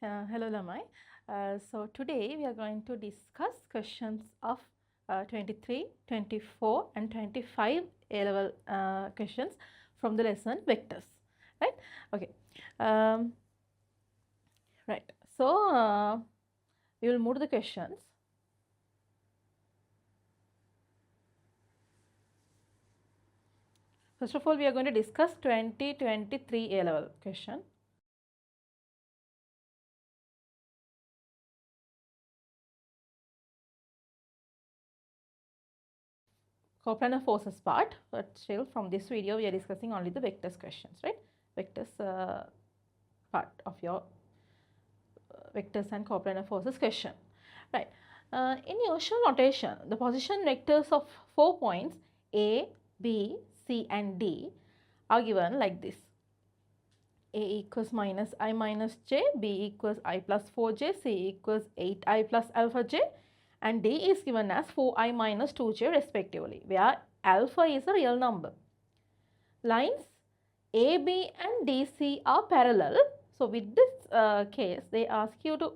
Hello Lamai. So today we are going to discuss questions of 23, 24 and 25 A-level questions from the lesson vectors, right? Okay. Um, right. So we will move to the questions. First of all, we are going to discuss 2023 A-level question. Coplanar forces part, but still from this video we are discussing only the vectors questions, right? Vectors part of your vectors and coplanar forces question, right? In usual notation, the position vectors of 4 points A, B, C and D are given like this. A equals minus I minus j, B equals I plus 4j, C equals 8I plus alpha j and D is given as 4I minus 2j respectively, where alpha is a real number. Lines AB and DC are parallel. So with this case, they ask you to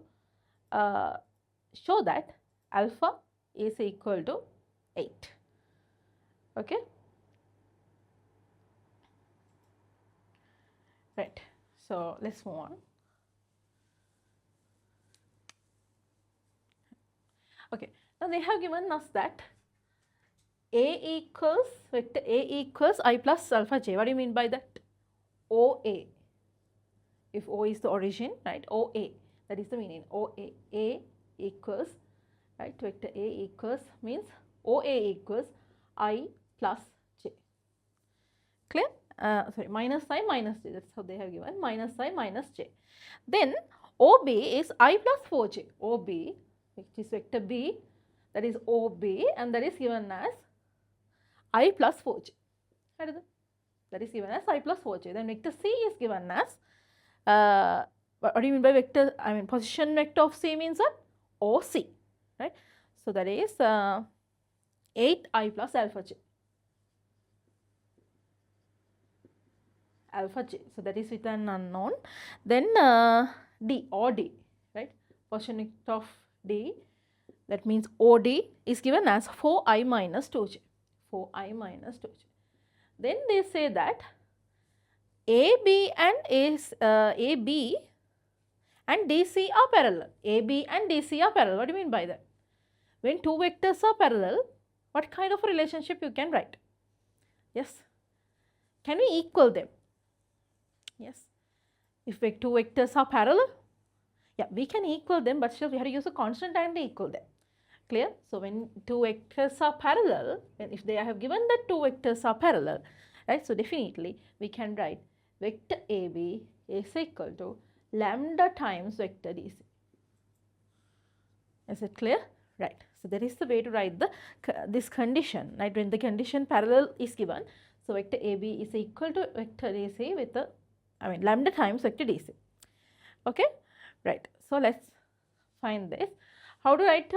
show that alpha is equal to 8. Okay. Right. So let's move on. Okay. Now they have given us that A equals vector A equals I plus alpha j. What do you mean by that? OA. If O is the origin, right? OA. That is the meaning. OA. A equals, right? Vector A equals means OA equals I plus j. Clear? Sorry, minus I minus j. That's how they have given. Minus I minus j. Then OB is I plus 4j. OB, which is vector B, that is OB, and that is given as I plus 4j. That is given as I plus 4j. Then vector C is given as, what do you mean by vector? I mean position vector of C means what? OC, right? So that is 8I plus alpha j. Alpha j. So that is with an unknown. Then D or D, right? Position vector of D, that means OD is given as 4I minus 2j. 4I minus 2j. Then they say that AB and AB and DC are parallel. AB and DC are parallel. What do you mean by that? When two vectors are parallel, what kind of a relationship you can write? Yes. Can we equal them? Yes. If two vectors are parallel, yeah, we can equal them, but still we have to use a constant and equal them. Clear? So when two vectors are parallel, and if they have given that two vectors are parallel, right? So definitely we can write vector AB is equal to lambda times vector DC. Is it clear? Right. So that is the way to write this condition, right? When the condition parallel is given, so vector AB is equal to vector DC with the, lambda times vector DC. Okay, right. So let's find this. How to write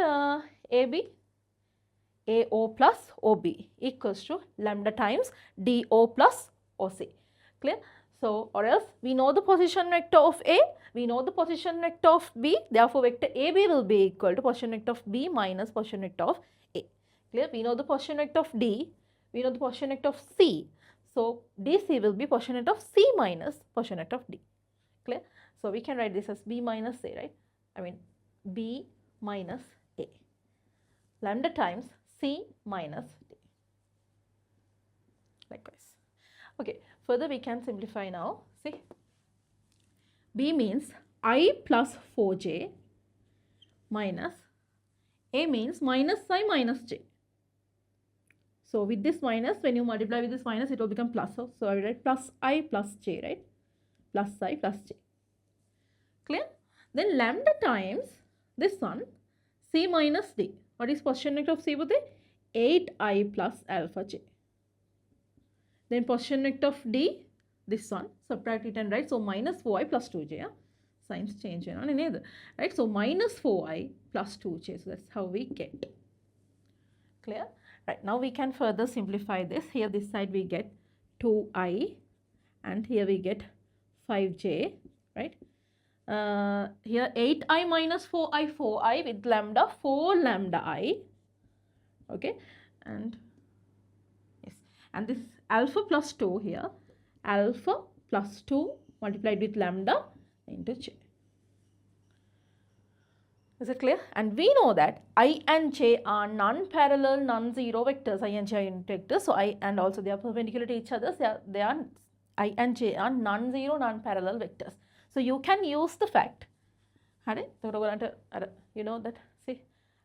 AB? AO plus OB equals to lambda times DO plus OC. Clear? So, or else we know the position vector of A, we know the position vector of B, therefore vector AB will be equal to position vector of B minus position vector of A. Clear? We know the position vector of D, we know the position vector of C. So, DC will be position vector of C minus position vector of D. Clear? So, we can write this as B minus A, right? B minus A. Lambda times C minus D. Likewise. Okay, further we can simplify now. See, B means I plus 4j minus A means minus I minus j. So with this minus, when you multiply with this minus, it will become plus. So I will write plus I plus j, right? Plus I plus j. Clear? Then lambda times this one, C minus D. What is position vector of C would be 8I plus alpha j. Then position vector of D, this one, subtract it and write. So minus 4I plus 2j. Yeah? Signs change in either. Right? So minus 4I plus 2j. So that's how we get. Clear? Right. Now we can further simplify this. Here this side we get 2I and here we get 5j. Right? here 8i minus 4i with lambda 4 lambda I. Okay, and yes, and this alpha plus 2 here, alpha plus 2 multiplied with lambda into j. Is it clear? And we know that I and j are non-parallel, non-zero vectors. I and j are unit vectors. So I and also they are perpendicular to each other. They are I and j are non-zero, non-parallel vectors. So you can use the fact. You know that, see,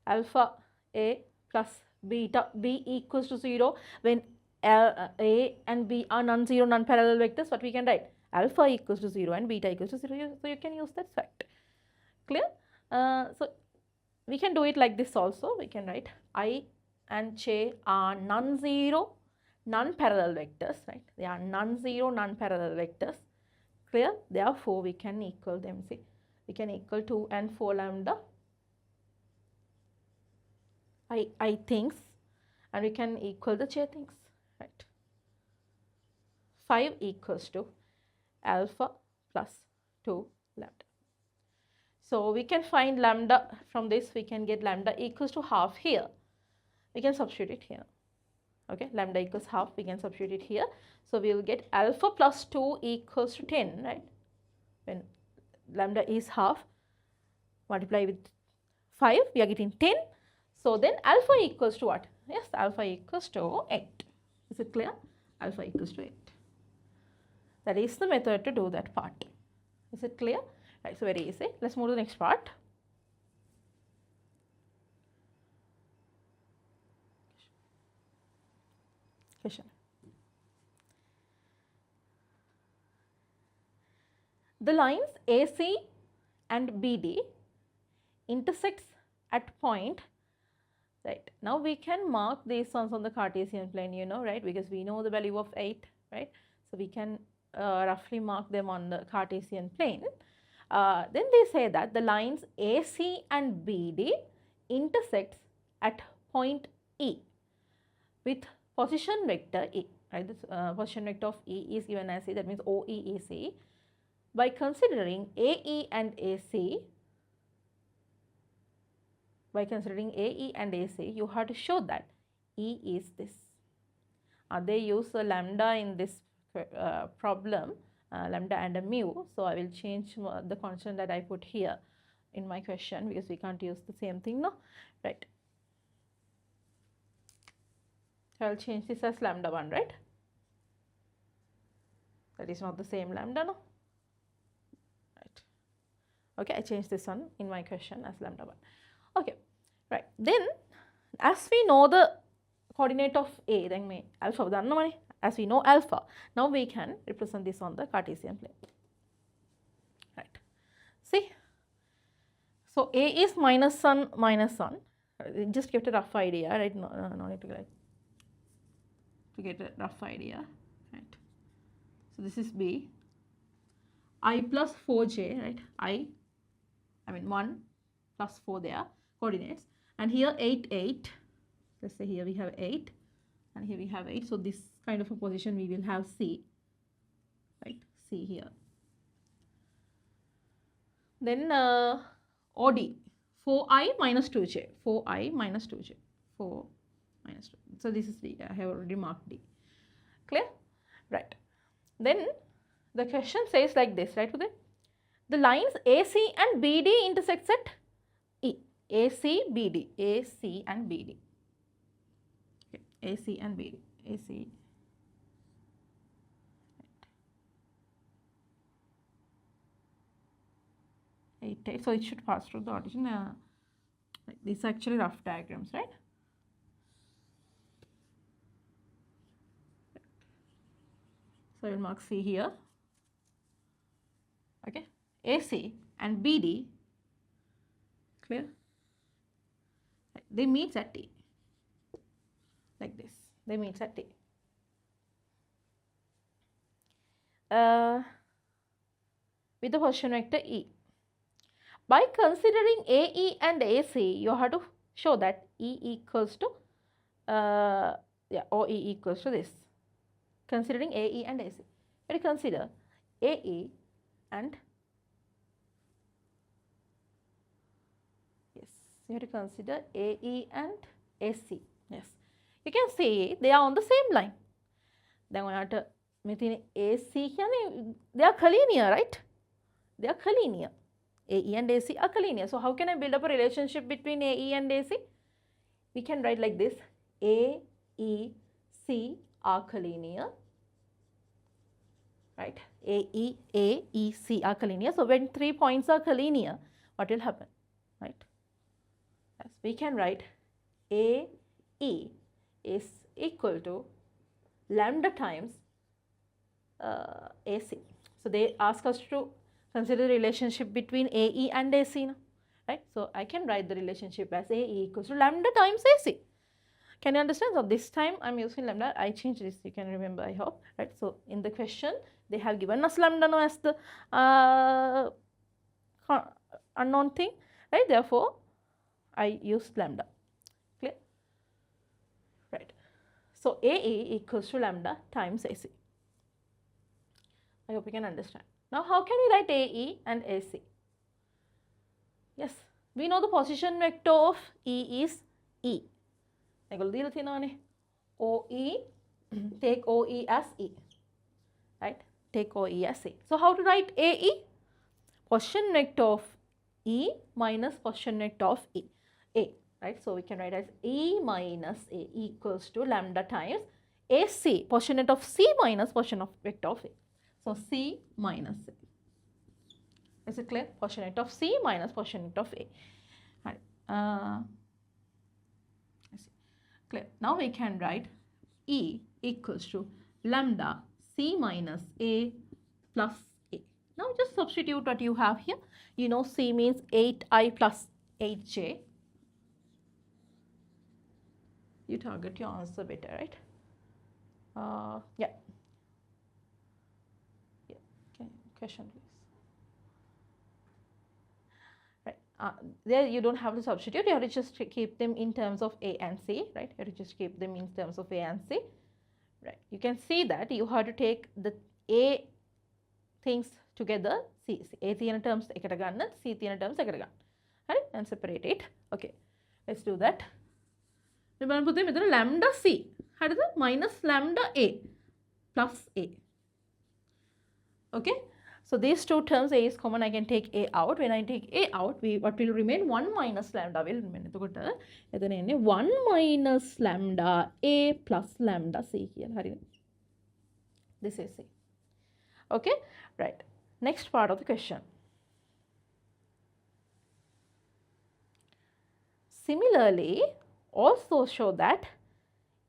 alpha a plus beta b equals to 0 when a and b are non-zero, non-parallel vectors. What we can write? Alpha equals to 0 and beta equals to 0. So you can use that fact. Clear? So we can do it like this also. We can write I and j are non-zero, non-parallel vectors, right? They are non-zero, non-parallel vectors. Clear? Therefore, we can equal them. See, we can equal 2 and 4 lambda I things, and we can equal the j things, right? 5 equals to alpha plus 2 lambda. So we can find lambda from this. We can get lambda equals to half here. We can substitute it here. Okay, lambda equals half. We can substitute it here. So we will get alpha plus 2 equals to 10, right? When lambda is half, multiply with 5, we are getting 10. So then alpha equals to what? Yes, alpha equals to 8. Is it clear? Alpha equals to 8. That is the method to do that part. Is it clear? Right, so very easy. Let's move to the next part. Question. The lines AC and BD intersects at point, right? Now we can mark these ones on the Cartesian plane, you know, right? Because we know the value of 8, right? So we can roughly mark them on the Cartesian plane. Then they say that the lines AC and BD intersects at point E with position vector E, right? This position vector of E is given as E, that means OE is E. By considering AE and AC, you have to show that E is this. They use a lambda in this problem, lambda and a mu. So I will change the constant that I put here in my question because we can't use the same thing, no? Right. So I will change this as lambda 1, right? That is not the same lambda, no? Right. Okay, I changed this one in my question as lambda 1. Okay, right. Then as we know the coordinate of A, then alpha, as we know alpha, now we can represent this on the Cartesian plane. Right. See, so A is minus 1, minus 1. Just get a rough idea, right? No need to get a rough idea, right? So this is B. I plus 4j, right? I mean 1 plus 4 there, coordinates. And here 8, 8. Let's say here we have 8 and here we have 8. So this kind of a position we will have C, right? C here. Then OD, 4i minus 2j, 4i minus 2j, 4 minus 2. So this is D. I have already marked D. Clear? Right. Then the question says like this, right? The lines AC and BD intersects at E. AC, BD, AC and BD. Okay. AC and BD, AC. Right. So it should pass through the origin. These are actually rough diagrams, right? So I will mark C here. Okay. AC and BD, clear? They meet at T. Like this. They meet at T. With the position vector E. By considering AE and AC, you have to show that E equals to, OE equals to this. Considering AE and AC. Let us consider AE and you have to consider AE and AC. Yes, you can see they are on the same line. Then we have to AC, they are collinear, right? They are collinear. AE and AC are collinear. So how can I build up a relationship between AE and AC? We can write like this: A, E, C are collinear, right? A, E, C are collinear. So when 3 points are collinear, what will happen, right? Yes, we can write A, E is equal to lambda times AC. So they ask us to consider the relationship between AE and AC, right? So I can write the relationship as AE equals to lambda times AC. Can you understand? So this time I'm using lambda. I changed this, you can remember, I hope, right? So in the question they have given us lambda now as the unknown thing, right? Therefore I used lambda. Clear? Right. So AE equals to lambda times AC. I hope you can understand. Now how can we write AE and AC? Yes, we know the position vector of E is E. OE, take OE as E, right? Take OE as E. So how to write AE? Position vector of E minus position vector of A, right? So we can write as E minus A equals to lambda times AC, position vector of C minus position vector of A. So C minus A. Is it clear? Position vector of C minus position vector of A. Right. Clear. Now we can write E equals to lambda C minus A plus A. Now just substitute what you have here. You know C means 8I plus 8J. You target your answer better, right? Yeah. Okay. Question please. There you don't have to substitute, you have to just keep them in terms of A and C, right? You have to just keep them in terms of A and C, right? You can see that you have to take the A things together, C, A terms, C terms, right? And separate it. Okay, let's do that. Lambda C, minus lambda A plus A. Okay. So these two terms, A is common, I can take A out. When I take A out, what will remain? 1 minus lambda will remain. 1 minus lambda A plus lambda C here. This is C. Okay, right. Next part of the question. Similarly, also show that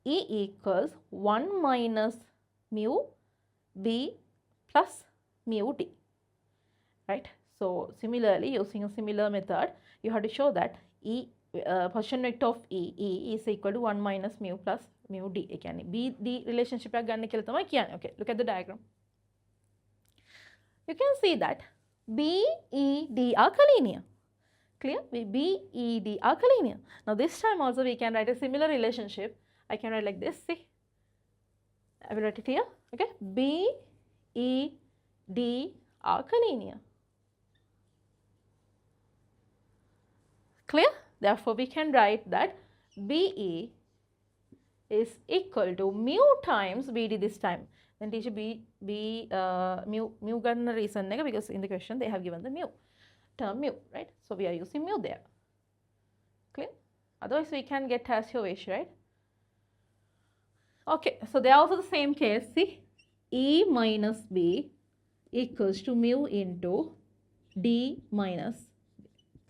E equals 1 minus mu B plus mu D, right? So similarly, using a similar method, you have to show that position vector of E is equal to 1 minus mu plus mu D. B D relationship. Okay, look at the diagram. You can see that B, E, D are collinear. Clear? B, E, D are collinear. Now this time also we can write a similar relationship. I can write like this. See, I will write it here. Okay, B, E, D are collinear. Clear? Therefore, we can write that BE is equal to mu times BD this time. Then teacher mu got reason because in the question they have given the term mu, right? So we are using mu there. Clear? Otherwise, we can get as your wish, right? Okay, so they are also the same case. See, E minus B equals to mu into D minus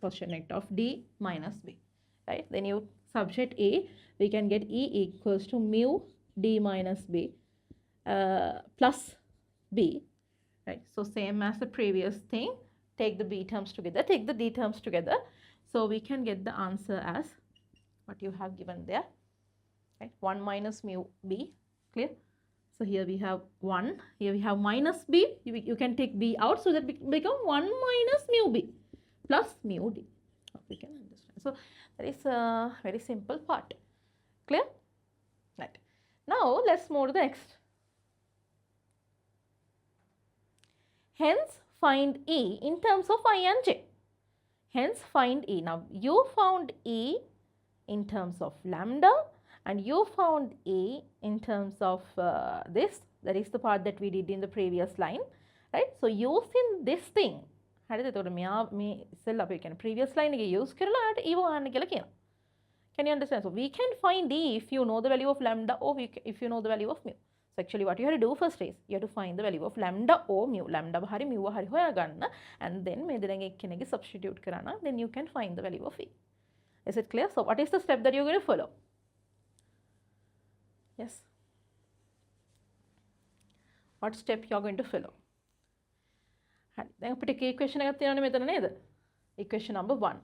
position vector of D minus B, right? Then you substitute A, we can get E equals to mu D minus B plus B, right? So same as the previous thing, take the B terms together, take the D terms together. So we can get the answer as what you have given there, right? 1 minus mu B, clear? So here we have 1, here we have minus B, you can take B out, so that become 1 minus mu B plus mu D. We can understand. So that is a very simple part. Clear? Right. Now let's move to the next. Hence find E in terms of I and J. Hence find E. Now you found E in terms of lambda and you found E in terms of this, that is the part that we did in the previous line, right? So using this thing, previous line use can you understand? So we can find E if you know the value of lambda or if you know the value of mu. So actually what you have to do first is you have to find the value of lambda or mu. Lambda bahari mu bahari hoya ganna and then me denenge substitute karana, then you can find the value of E. Is it clear? So what is the step that you're going to follow? Yes. What step you are going to follow? Then equation equation number 1.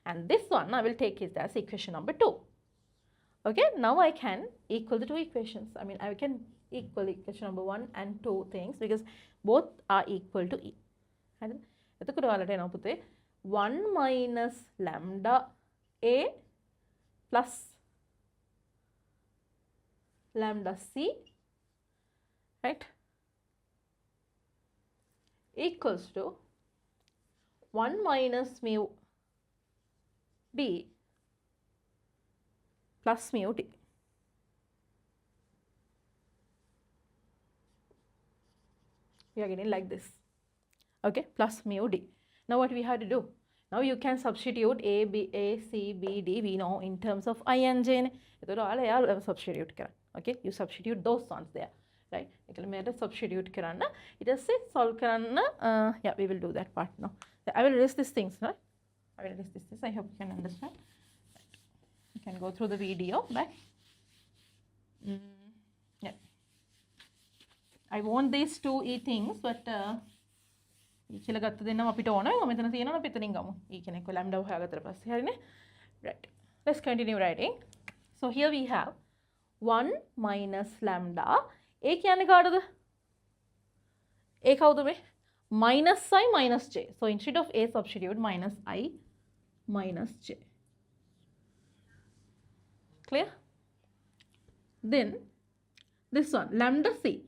And this one I will take it as equation number 2. Okay, now I can equal the two equations. I mean, I can equal equation number 1 and 2 things because both are equal to E. And 1 minus lambda A plus lambda C, right, equals to 1 minus mu B plus mu D. We are getting like this, okay, plus mu D. Now what we have to do? Now you can substitute A, B, A, C, B, D, we know in terms of I and J. Substitute, okay, you substitute those ones there, right? Substitute karanna. It is solve karanna. Yeah, we will do that part now. I will erase these things, right? I will erase this. I hope you can understand. You can go through the video back. Yeah. I want these two E things, but right. Let's continue writing. So here we have 1 minus lambda. A kya nikada? A kawuda me? Minus I minus j. So instead of A substitute minus I minus j. Clear? Then this one lambda C.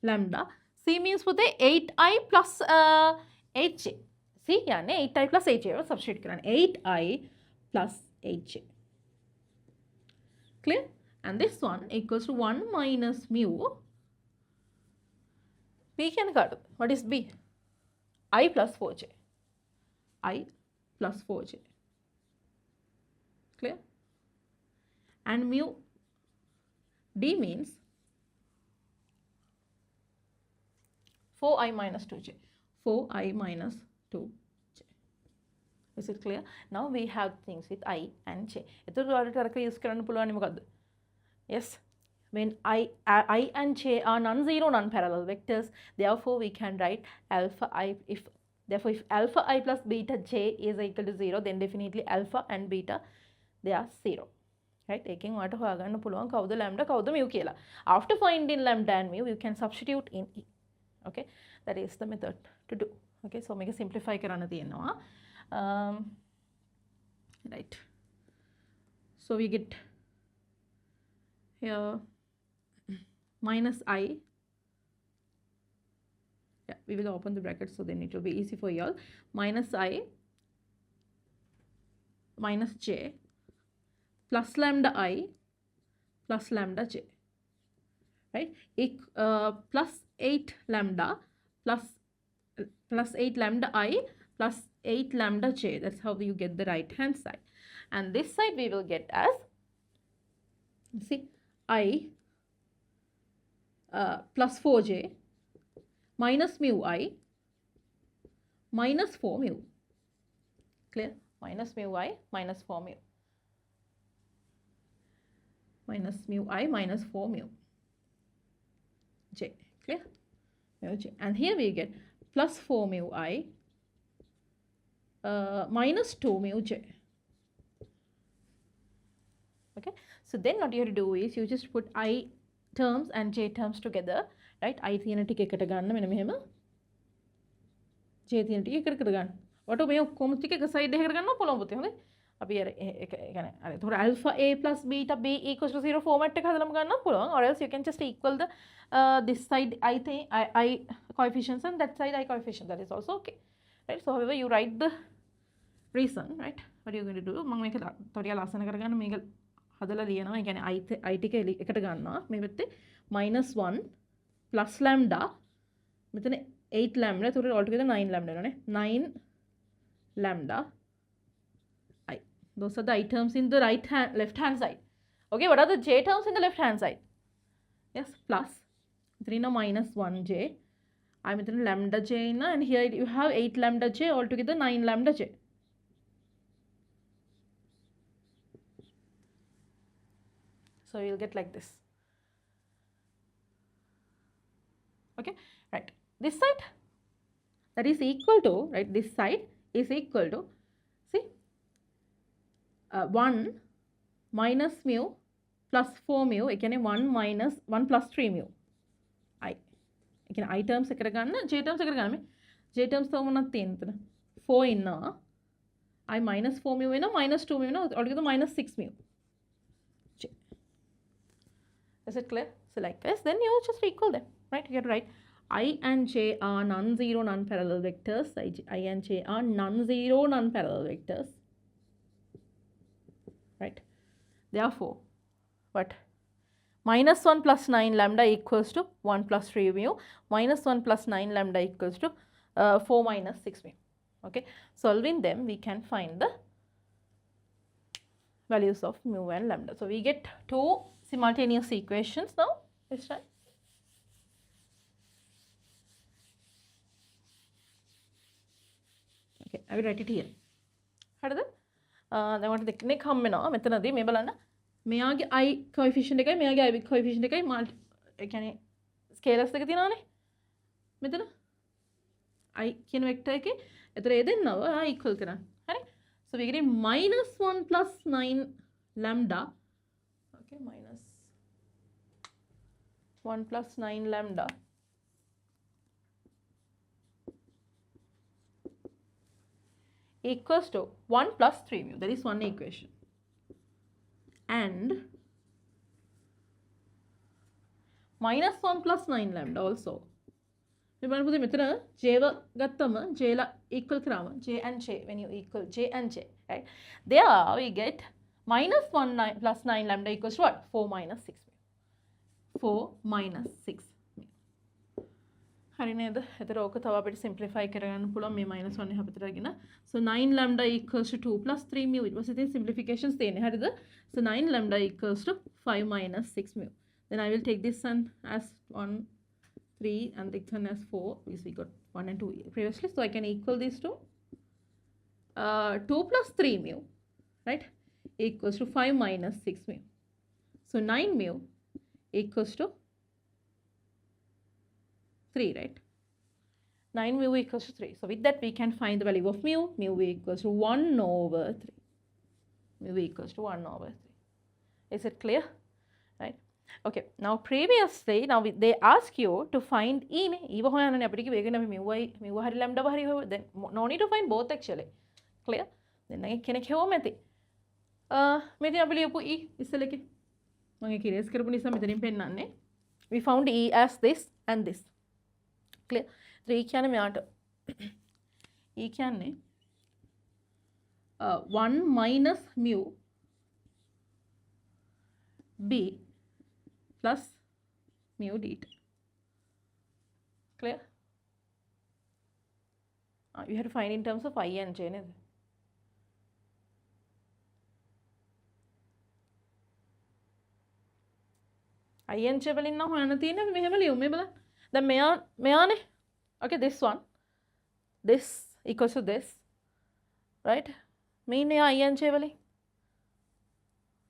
Lambda C means for the 8i plus 8j. See, yeah, 8i plus 8j. Substitute karan 8i plus 8j. Clear? And this one equals to 1 minus mu. B can cut. What is B? I plus 4j. I plus 4j. Clear? And mu D means 4i minus 2j. 4i minus 2j. Is it clear? Now we have things with I and j. Yes. When I and j are non-zero, non-parallel vectors, therefore we can write alpha I. If alpha I plus beta j is equal to 0, then definitely alpha and beta, they are 0. Right? Taking what lambda mu. After finding lambda and mu, you can substitute in E. Okay, that is the method to do. Okay, so make a simplify right. So we get here minus I. Yeah, we will open the bracket so then it will be easy for you all. Minus I minus j plus lambda I plus lambda j. Right? Plus 8 lambda plus 8 lambda I plus 8 lambda j. That's how you get the right hand side. And this side we will get as, see, I plus 4j minus mu I minus 4 mu. Clear? Minus mu I minus 4 mu. Minus mu I minus 4 mu j. Clear? Mu j. And here we get plus 4 mu I minus 2 mu j. Okay, so then what you have to do is you just put I terms and j terms together, right? I thiyana tika ekata ganna mena mehema, j thiyana tika ekata ganna. What me okkoma tika එක side එකකට ගන්නවා පුළුවන් පුතේ. හොඳයි. අපි අර ඒ කියන්නේ අර ඒතකොට alpha a plus beta b equals to 0 format එක හදලම ගන්න පුළුවන්, or else you can just equal the this side I coefficients and that side I coefficient. That is also okay, right? So however you write the reason, right? What are you going to do? මම මේක තොරිය ලස්සන කරගන්න මේක හදලා ලියනවා. ඒ කියන්නේ I ටික එකට ගන්නවා. මේ පැත්තේ -1 plus lambda මෙතන 8 lambda. ඒතකොට altogether 9 lambda වෙනවනේ. 9 lambda I. Those are the I terms in the left hand side. Okay, what are the j terms in the left hand side? Yes, plus 3 now -1j. I'm in lambda j in, and here you have 8 lambda j, altogether 9 lambda j. So you'll get like this. Okay, right. This side, that is equal to, right, this side is equal to, see, 1 minus mu plus 4 mu, again 1 plus 3 mu. I. Again, I terms එකකට ගන්න, j terms එකකට ගන්න. j terms තව මොනවද තියෙන්නේ? 4 ඉන්නවා. I minus 4 mu වෙනවා, minus 2 mu වෙනවා, altogether minus 6 mu. J. Is it clear? So like this, then you just equal them, right? You get right. I and j are non-zero, non-parallel vectors. I and j are non-zero, non-parallel vectors, right? Therefore, what? -1 plus 9 lambda equals to 1 plus 3 mu. -1 plus 9 lambda equals to 4 minus 6 mu. Okay, solving them, we can find the values of mu and lambda. So we get two simultaneous equations now this time. Okay, I will write it here. හරිද? දැන් මට දෙකක් හම්බ වෙනවා මෙතනදී මේ බලන්න. මෙයාගේ I coefficient එකයි මෙයාගේ I coefficient එකයි ඒ කියන්නේ ස්කේලර්ස් දෙක තියෙනවානේ. මෙතන I කියන වෙක්ටර් එකේ එතන ඒ දෙන්නව equal කරන්න. හරි? So we get -1 plus 9 lambda. Okay, -1 plus 9 lambda equals to 1 plus 3 mu. That is one equation. And -1 plus 9 lambda also. මේ බලන්න මෙතන j ගත්තම j ලා equal කරාම j and j, when you equal j and j, right? There we get -1 plus 9 lambda equals to what? 4 minus 6 mu. 4 minus 6 mu. හරි නේද? එතකොට ඕක තව අපිට simplify කරගන්න පුළුවන් මේ -1 එහා පැත්තට අරගෙන. So 9 lambda equals to 2 plus 3 mu. It was within simplifications තියෙන්නේ. හරිද? So 9 lambda equals to 5 minus 6 mu. Then I will take this one as 1, 3 and this one as 4 because we got 1 and 2 previously. So I can equal these two. 2 plus 3 mu, right, equals to 5 minus 6 mu. So 9 mu equals to 3, right? 9 mu equals to 3. So with that we can find the value of mu. Mu equals to 1 over 3. Mu equals to 1 over 3. Is it clear? Right? Okay. Now previously, they ask you to find E. Eva hoyana apitiki vegana mu hari lambda hari ho. Then no need to find both actually. Clear? Then I kenek hewa meti. Meti apili liyapu E issaleke. Mage erase karapu nisa metanin pennanne. We found E as this and this. Clear? 3 කියන්නේ මෙයාට E කියන්නේ 1 minus mu b plus mu dt. Clear? You have to find in terms of I and j නේද? I and j වලින් නම් හොයන්න තියෙන්නේ මෙහෙම ලියමු. මේ බලන්න. දැන් මෙයානේ. Okay, this one. This equals to this. Right? Mean I and j වලින්.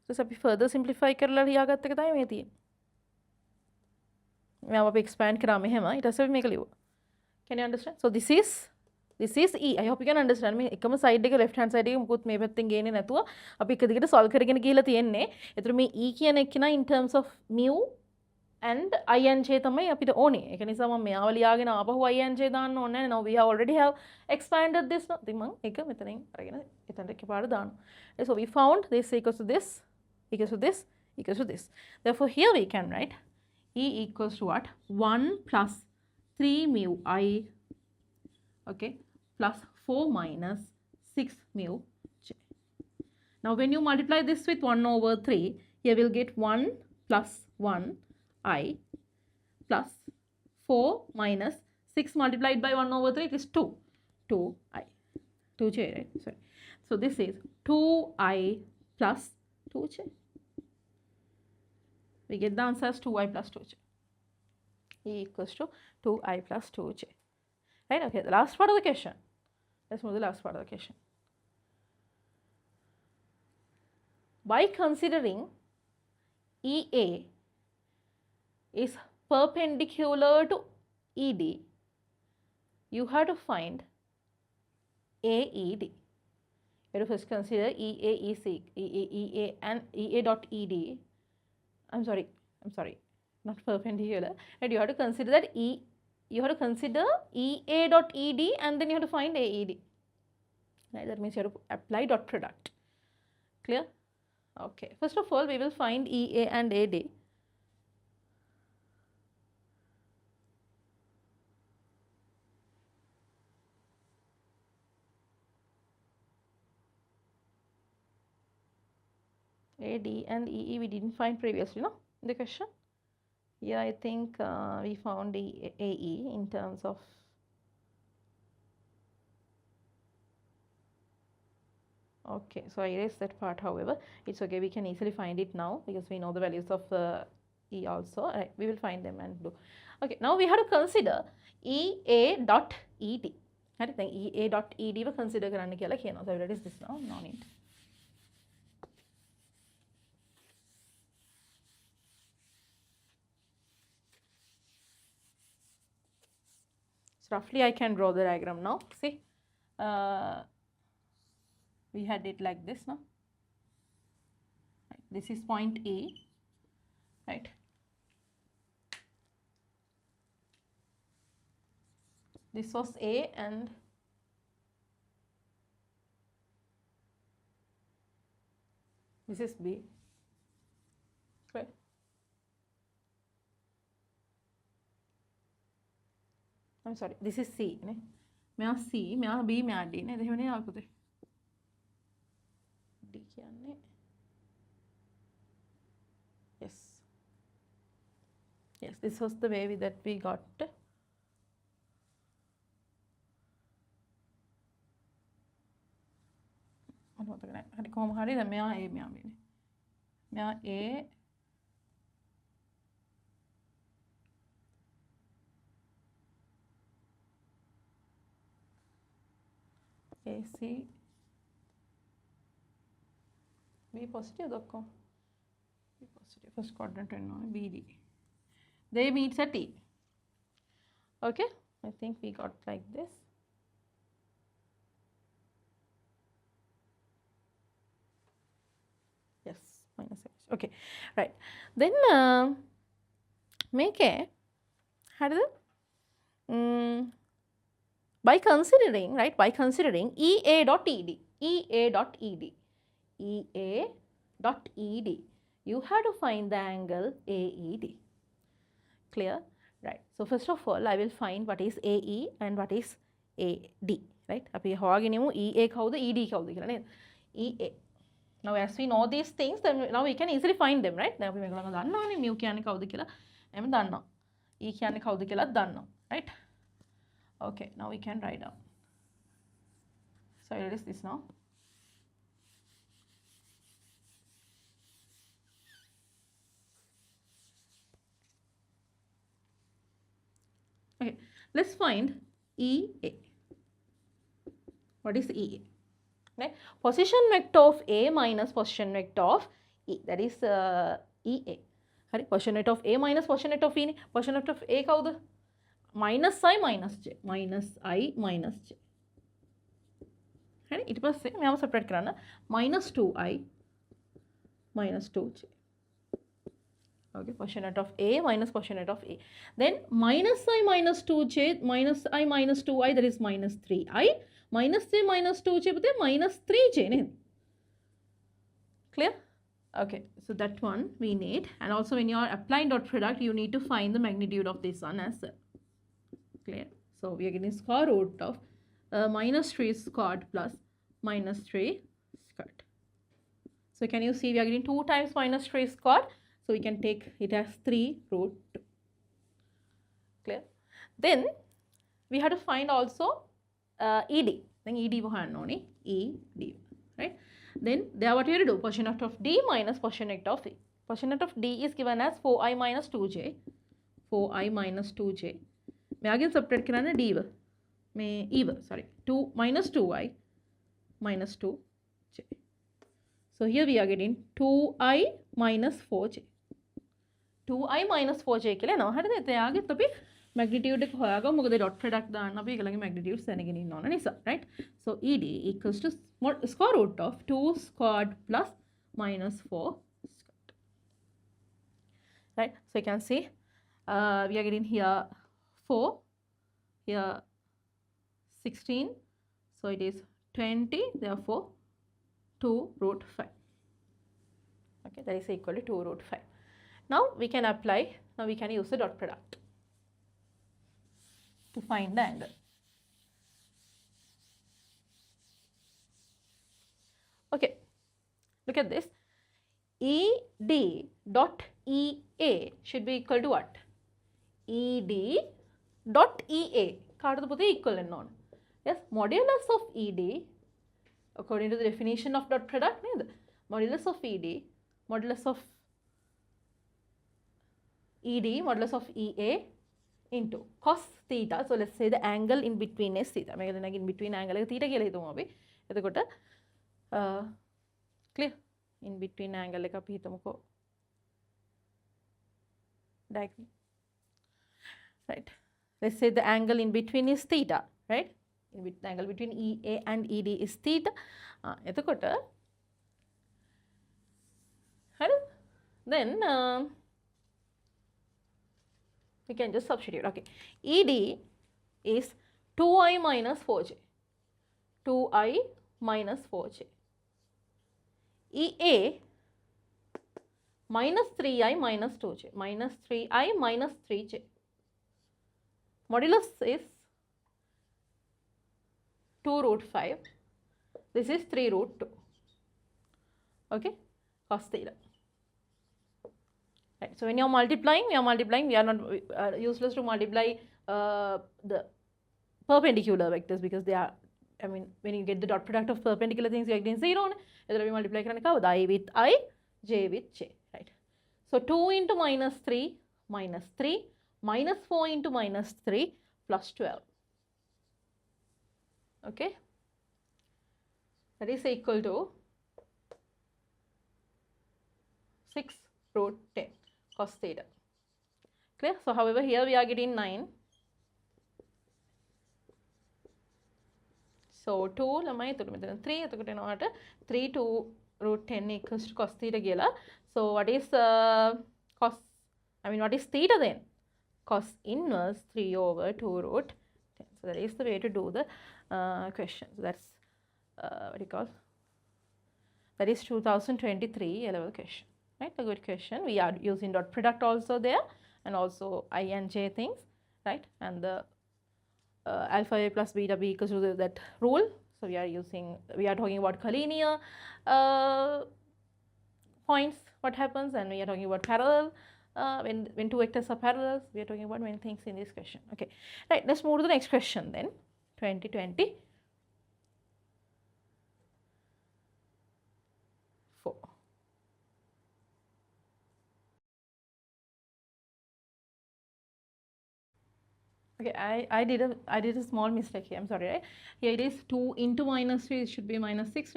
So අපි further simplify කරලා ලියාගත්ත එක තමයි මේ තියෙන්නේ. මෙයාව අපි expand කරා මෙහෙම. ඊට පස්සේ මේක ලියුවා. Can you understand? So this is E. I hope you can understand. මේ එකම side එක left hand side එක මුකුත් මේ පැත්තෙන් ගේන්නේ නැතුව අපි එක දිගට solve කරගෙන ගිහලා තියෙන්නේ. ඒතර මේ E කියන එක නා in terms of mu and I and j තමයි අපිට ඕනේ. ඒක නිසා මම මෙයාව ලියාගෙන ආපහු I and j දාන්න ඕනේ නැහැ. Now we have already have expanded this. ඉතින් මම ඒක මෙතනින් අරගෙන එතනට එකපාර දානවා. So we found this equals to this, equals to this, equals to this. Therefore here we can write E equals to what? 1 plus 3 mu I, okay, plus 4 minus 6 mu j. Now when you multiply this with 1 over 3, here we'll get 1 plus 1 I plus 4 minus 6 multiplied by 1 over 3, it is 2. 2I. 2j, right? Sorry. So this is 2I plus 2j. We get the answer as 2I plus 2j. E equals to 2I plus 2j. Right? Okay, the last part of the question. Let's move to the last part of the question. By considering EA is perpendicular to ED, you have to find AED. You have to first consider EA and EA dot ED. I'm sorry, not perpendicular. And you have to consider that you have to consider EA dot ED and then you have to find AED. Right? That means you have to apply dot product. Clear? Okay. First of all, we will find EA and AD. AD and EE we didn't find previously, no? In the question. Yeah, I think we found AE in terms of okay, so I erased that part. However, it's okay, we can easily find it now because we know the values of E also. Right, we will find them and do. Okay, now we have to consider EA dot ED. Right, then EA dot ED we consider කරන්න කියලා කියනවා. So that is this now, no need. So roughly I can draw the diagram now. See, we had it like this now. Right. This is point A, right? This was A and this is B, right? I'm sorry, this is C. මෙයා C, මෙයා B, මෙයා D නේද? එහෙම නේ ආපුතේ. D කියන්නේ yes. Yes, this was the way that we got හරි කොහොම හරි දැන් මෙයා A මෙයා B නේ. මෙයා A AC B positive දක්වමු. B positive first quadrant වෙන්න ඕනේ BD. They meets at E. Okay, I think we got like this. Yes, minus H. Okay, right. Then මේකේ හරිද? By considering, right, by considering EA dot ED, EA dot ED, EA dot ED, you have to find the angle AED. Clear? Right. So first of all, I will find what is AE and what is AD, right? අපි හොයාගෙන යමු EA කවුද ED කවුද කියලා නේද? EA. Now as we know these things, then now we can easily find them, right? දැන් අපි මේගොල්ලෝ දන්නවනේ mu කියන්නේ කවුද කියලා. එහෙම දන්නවා. E කියන්නේ කවුද කියලාත් දන්නවා, right? Okay, now we can write down. So it is this now. Okay, let's find EA. What is EA? Right? Position vector of A minus position vector of E. That is EA. Right? Position vector of A minus position vector of E. Position vector of A කවුද? minus I minus J. Minus I minus J. Right? ඊට පස්සේ මෙයාව separate කරන්න. minus 2I minus 2J. Okay, position vector of A minus position vector of A. Then minus I minus 2J minus I minus 2I, that is minus 3I. Minus 3 minus 2J, but then minus 3J. Clear? Okay, so that one we need. And also when you are applying dot product, you need to find the magnitude of this one as well. Clear? So we are getting square root of minus 3 squared plus minus 3 squared. So can you see we are getting 2 times minus 3 squared. So we can take it as 3 root 2. Clear? Then we have to find also ED. Then ED only ED, right? Then there what you have to do? Quotient of D minus quotient of E. Quotient of D is given as 4i minus 2j. 4i minus 2j. मैं again subtract कराना D में E sorry 2 minus 2i minus 2j. So here we are getting 2i minus 4j. 2i minus 4j के लिए ना हर देते हैं आगे तभी magnitude एक होगा मुझे dot product दाना भी करेंगे magnitude से नहीं नॉन नहीं सब right. So ED equals to square root of 2 squared plus minus 4 squared. Right. So you can see we are getting here 4, here 16. So it is 20. Therefore 2 root 5. Okay, that is equal to 2 root 5. Now we can apply, now we can use the dot product to find the angle. Okay, look at this. ED dot EA should be equal to what? ED dot EA. Equal and non. Yes, modulus of ED, according to the definition of dot product, modulus of ED, modulus of ED, modulus of EA into cos theta. So let's say the angle in between is theta. In between angle theta clear? In between angle diagonal. Right. Let's say the angle in between is theta, right? The angle between EA and ED is theta. Then we can just substitute. Okay, ED is 2i minus 4j. 2i minus 4j. EA minus 3i minus 2j. Minus 3i minus 3j. Modulus is 2 root 5. This is 3 root 2. Okay, cos theta. Right. So when you are multiplying, we are not useless to multiply the perpendicular vectors because they are, I mean, when you get the dot product of perpendicular things, you are getting 0. We multiply I with I, j with j. Right. So 2 into minus 3, minus 3, minus 4 into minus 3, plus 12. Okay. That is equal to 6 root 10 cos theta. Clear? So however here we are getting 9. So 2 3 3 to root 10 equals to cos theta gela. So what is cos, I mean what is theta then? Cos inverse 3 over 2 root 10. So that is the way to do the question. So that's what do you call? That is 2023 A-level question. Right, a good question. We are using dot product also there, and also I and j things, right? And the alpha a plus beta b equals to that rule. So we are talking about collinear points. What happens, and we are talking about parallel. When two vectors are parallel, we are talking about many things in this question. Okay, right. Let's move to the next question then. 2024. Okay, I did a small mistake here. I'm sorry, right? Here it is 2 into minus 3. It should be minus 6,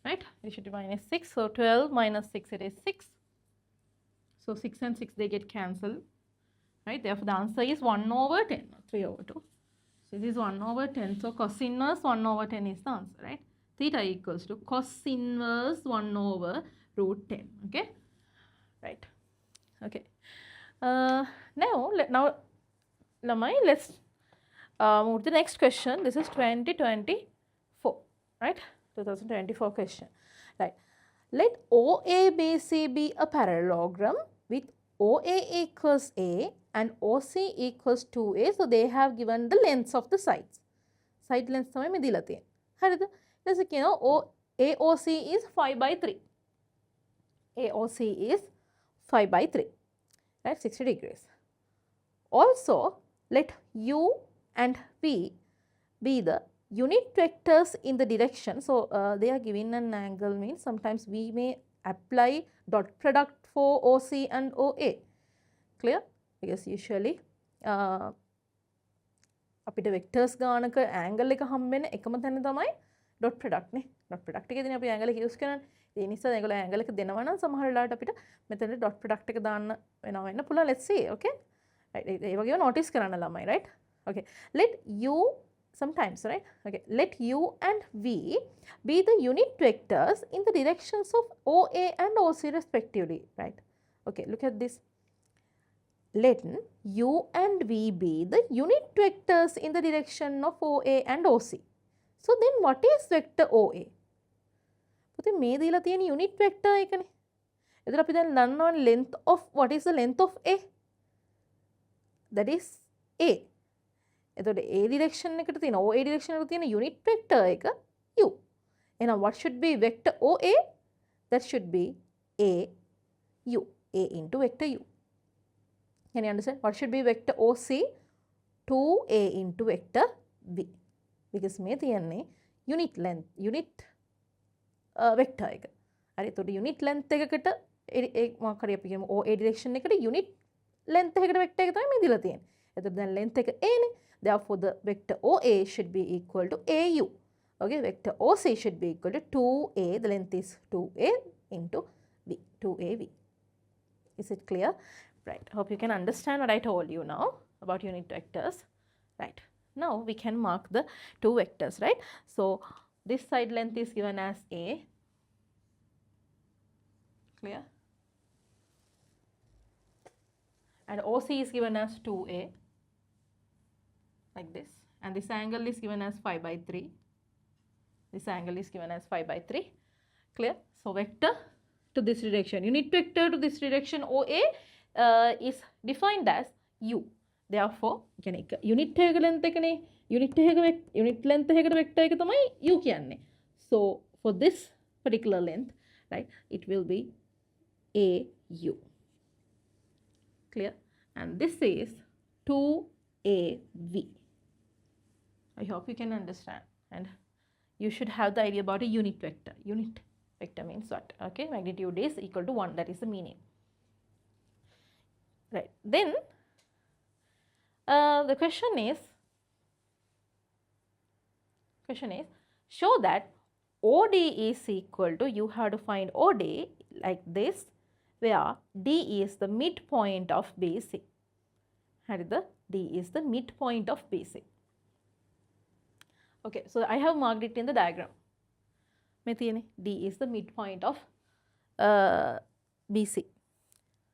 right? It should be minus 6. So 12 minus 6, it is 6. So 6 and 6 they get cancelled, right? Therefore the answer is 1 over 10, not 3 over 2. So this is 1 over 10. So cos inverse 1 over 10 is the answer, right? Theta equals to cos inverse 1 over root 10. Okay, right? Okay. Now let's move to the next question. This is 2024, right? 2024 question, right? Let OABC be a parallelogram with OA equals A and OC equals 2A. So they have given the lengths of the sides. Side lengths තමයි මේ දීලා තියෙන්නේ. හරිද? जैसे कि AOC is 5 by 3. AOC is 5 by 3, right, 60 degrees. Also, let U and V be the unit vectors in the direction. So, they are given an angle, means sometimes we may apply dot product for OC and OA. Clear? Because usually අපිට vectors ගානක angle එක හම්බෙන එකම තැන තමයි dot product නේ. Dot product එකේදී අපි angle එක යූස් කරන්නේ. ඒ නිසා ඒගොල්ලෝ ඇංගල් එක දෙනවා නම් සමහර වෙලාවට අපිට මෙතන ඩොට් ප්‍රොඩක්ට් එක දාන්න වෙනවා වෙන්න පුළුවන්. let's see. okay, right, ඒ වගේම notice කරන්න ළමයි, right? okay, let U sometimes, right? okay, let U and V be the unit vectors in the directions of OA and OC respectively, right? okay, look at this. Let U and V be the unit vectors in the direction of OA and OC. So then what is vector OA? පුතේ මේ දීලා තියෙන unit vector එකනේ. එතකොට අපි දැන් දන්නවනේ length of, what is the length of A? That is A. එතකොට A direction එකට තියෙන OA direction එකට තියෙන unit vector එක U. එහෙනම් what should be vector OA? That should be A U. A into vector U. Can you understand? What should be vector OC? 2A into vector V. Because මේ තියන්නේ unit length, unit vector එක. හරි, එතකොට unit length එකකට ඒ මොකක් හරි අපි කියමු OA direction එකට unit length එකකට vector එක තමයි මේ දීලා තියෙන්නේ. එතකොට දැන් length එක A නේ. Therefore the vector OA should be equal to AU. Okay, vector OC should be equal to 2A. The length is 2A into V. 2AV. Is it clear? Right, hope you can understand what I told you now about unit vectors. Right, now we can mark the two vectors, right? So this side length is given as A. Clear? And OC is given as 2A, like this. And this angle is given as 5 by 3. This angle is given as 5 by 3. Clear? So vector to this direction, unit vector to this direction OA is defined as U. Therefore, unit length එකනේ, unit length එකකට vector එක තමයි U කියන්නේ. So for this particular length, right, it will be AU. Clear? And this is 2AV. I hope you can understand, and you should have the idea about a unit vector. Unit vector means what? Okay, magnitude is equal to 1. That is the meaning. Right. Then the question is show that OD is equal to, you have to find OD like this, where D is the midpoint of BC. D is the midpoint of BC. Okay, so I have marked it in the diagram. D is the midpoint of BC.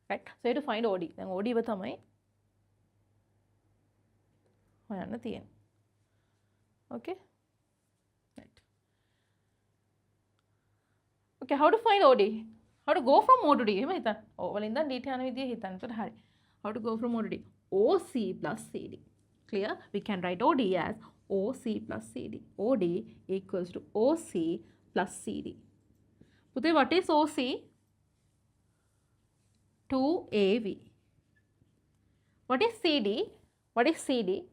Right, so you have to find OD. Then OD is තමයි හොයන්න තියෙන්නේ. Okay, right. Okay, how to find OD? How to go from O to D? එහෙම හිතන්න. වලින් දැන් D ට යන විදිය හිතන්න. ඒකට හරි. How to go from O to D? OC plus CD. Clear? We can write OD as OC plus CD. OD equals to OC plus CD. Puthe, what is OC? 2AV. What is CD? What is CD?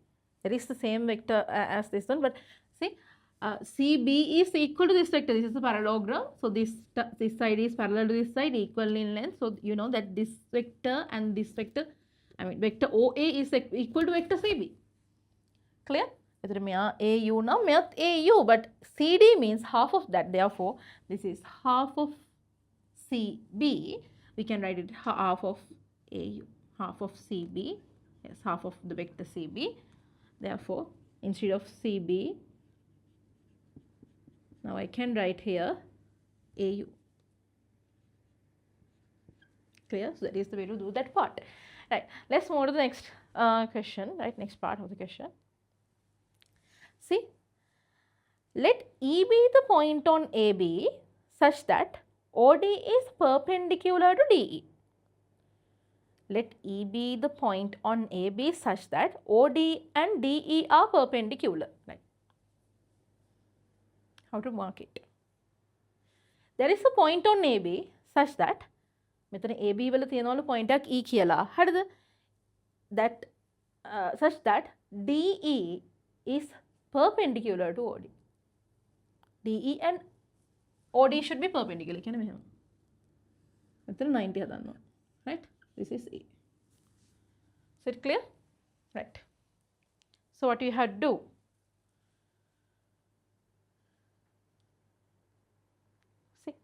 It is the same vector as this one, but see, CB is equal to this vector. This is a parallelogram. So this side is parallel to this side, equal in length. So you know that this vector and this vector, I mean vector OA is equal to vector CB. Clear? AU now, AU, but CD means half of that. Therefore, this is half of CB. We can write it half of AU, half of CB, yes, half of the vector CB. Therefore, instead of CB, now I can write here AU. Clear? So that is the way to do that part. Right, let's move to the next question, right, next part of the question. See, let E be the point on AB such that OD is perpendicular to DE. Let E be the point on AB such that OD and DE are perpendicular. Right. how to mark it. There is a point on AB such that මෙතන AB වල තියෙනවලු point එකක් E කියලා. හරිද? That such that DE is perpendicular to OD. DE and OD should be perpendicular. කියන්නේ මෙහෙම. මෙතන 90 හදන්න ඕන. Right? This is E. Is it clear? Right. So what you have to do? See,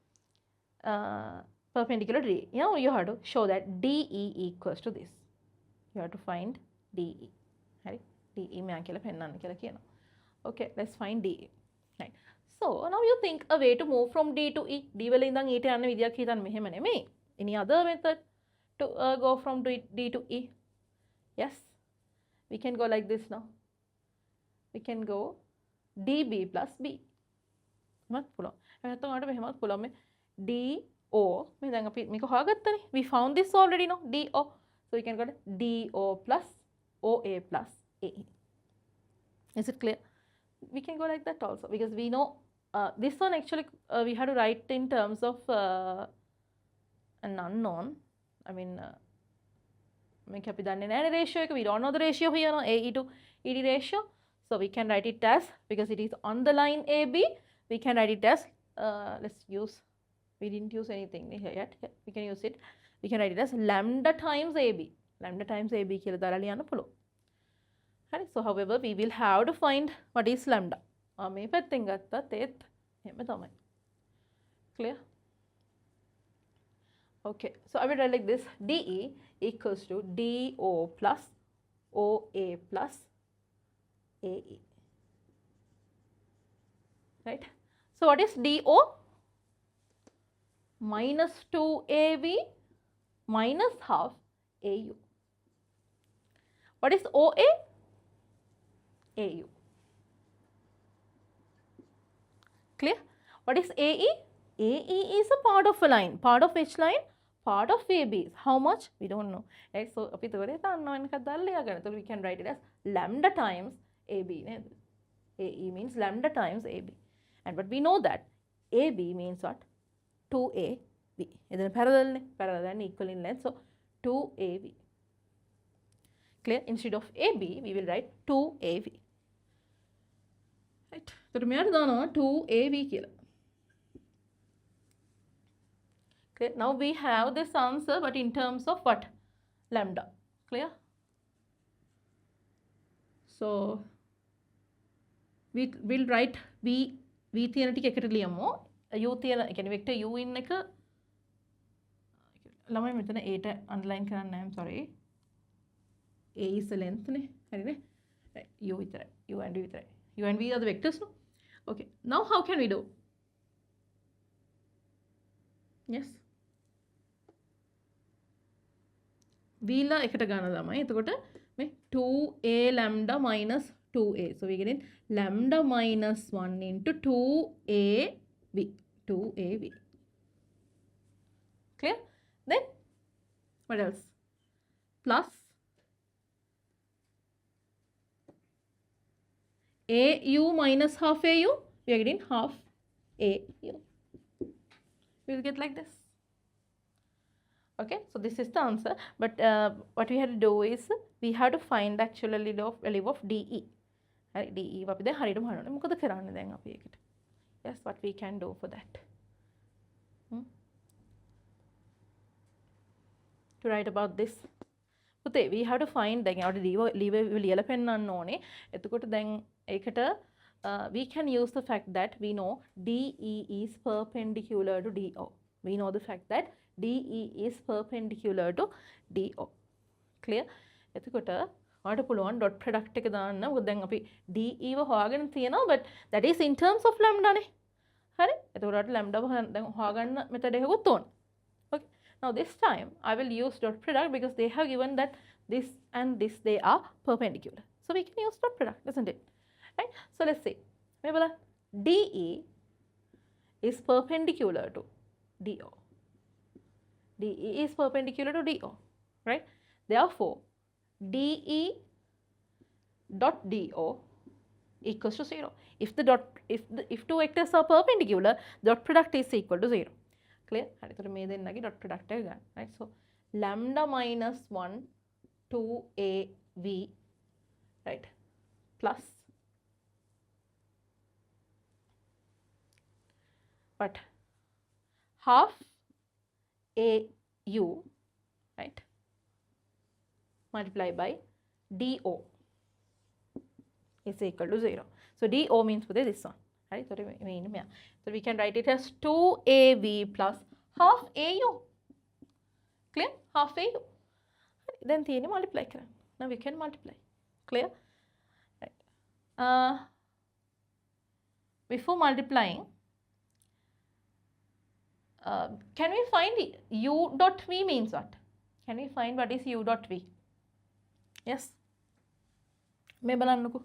perpendicular to DE. Now you have to show that DE equals to this. You have to find DE. Right? DE මෙයා කියලා පෙන්නන්න කියලා කියනවා. Okay, let's find DE. Right. So now you think a way to move from D to E. D වල ඉඳන් E ට යන්න විදියක් හිතන්න මෙහෙම නෙමෙයි. Any other method to go from D to E? Yes, we can go like this now. We can go DB plus B. එහෙමත් පුළුවන්. එහෙනම් ඔයාලට මෙහෙමත් පුළුවන් මේ DO මේ දැන් අපි මේක හොයාගත්තනේ. We found this already no DO. So we can go to DO plus OA plus AE. Is it clear? We can go like that also because we know this one actually we have to write in terms of an unknown. I mean make අපි දන්නේ නැහැ ratio එක. We don't know the ratio here no AE to ED ratio. So we can write it as, because it is on the line AB, we can write it as let's use, we didn't use anything here yet. We can use it. We can write it as lambda times AB. Lambda times AB කියලා දාලා ලියන්න පුළුවන්. හරි. So however we will have to find what is lambda. මේ පැත්තෙන් ගත්තත් ඒත් එහෙම තමයි. Clear? Okay. So I will write like this. DE equals to DO plus OA plus AE. Right? So what is DO? Minus 2AV minus half AU. What is OA? AU. Clear? What is AE? AE is a part of a line. Part of which line? Part of AB. How much? We don't know. Right? So අපි තවරේ දන්නවා එකක් දාලා ලියාගන්න. So we can write it as lambda times AB. AE means lambda times AB. And but we know that AB means what? 2AB. It's parallel and equal in length. So 2AB. Clear? Instead of AB, we will write 2AB. Right? So මෙයාට දානවා 2AB කියලා. Clear? Now we have this answer, but in terms of what? Lambda. Clear? So we will write V තියෙන ටික එකට ලියමු. U තියෙන, ඒ කියන්නේ vector U in එක ළමයි මෙතන A ට underline කරන්න නැහැ. I'm sorry. A is the length නේ. හරිනේ? Right. U විතරයි. U and V විතරයි. U and V are the vectors no? Okay. Now how can we do? Yes. V ලා එකට ගන්න ළමයි. එතකොට මේ 2A lambda minus 2A. So we get in lambda minus 1 into 2AV. 2AV. Clear? Then what else? Plus AU minus half AU. We are getting half AU. We will get like this. Okay, so this is the answer. But what we have to do is we have to find the actual value of DE. DE අපි දැන් හරියටම හොයන්න. මොකද කරන්නේ දැන් අපි ඒකට? Yes, what we can do for that? To write about this. පුතේ we have to find දැන් අපිට ලියලා පෙන්නන්න ඕනේ. එතකොට දැන් ඒකට we can use the fact that we know DE is perpendicular to DO. We know the fact that DE is perpendicular to DO. Clear? එතකොට ඔයාලට පුළුවන් dot product එක දාන්න. මොකද දැන් අපි DE ව හොයාගෙන තියෙනවා, but that is in terms of lambda නේ. හරි? එතකොට ඔයාලට lambda දැන් හොයාගන්න method එකකුත් ඕන. Okay. Now this time I will use dot product because they have given that this and this they are perpendicular. So we can use dot product, isn't it? Right? So let's see. Remember that DE is perpendicular to DO. DE is perpendicular to DO, right? Therefore, DE dot DO equals to 0. If two vectors are perpendicular, dot product is equal to 0. Clear? Dot product right? So lambda minus 1 2AV, right, plus what, half AU, right, multiplied by DO is equal to 0. So DO means this one, right? So we can write it as 2AV plus half AU. Clear? Half AU. Then multiply. Now we can multiply. Clear? Right. Before multiplying, can we find U dot V means what? Can we find what is U dot V? Yes. මේ බලන්නකෝ.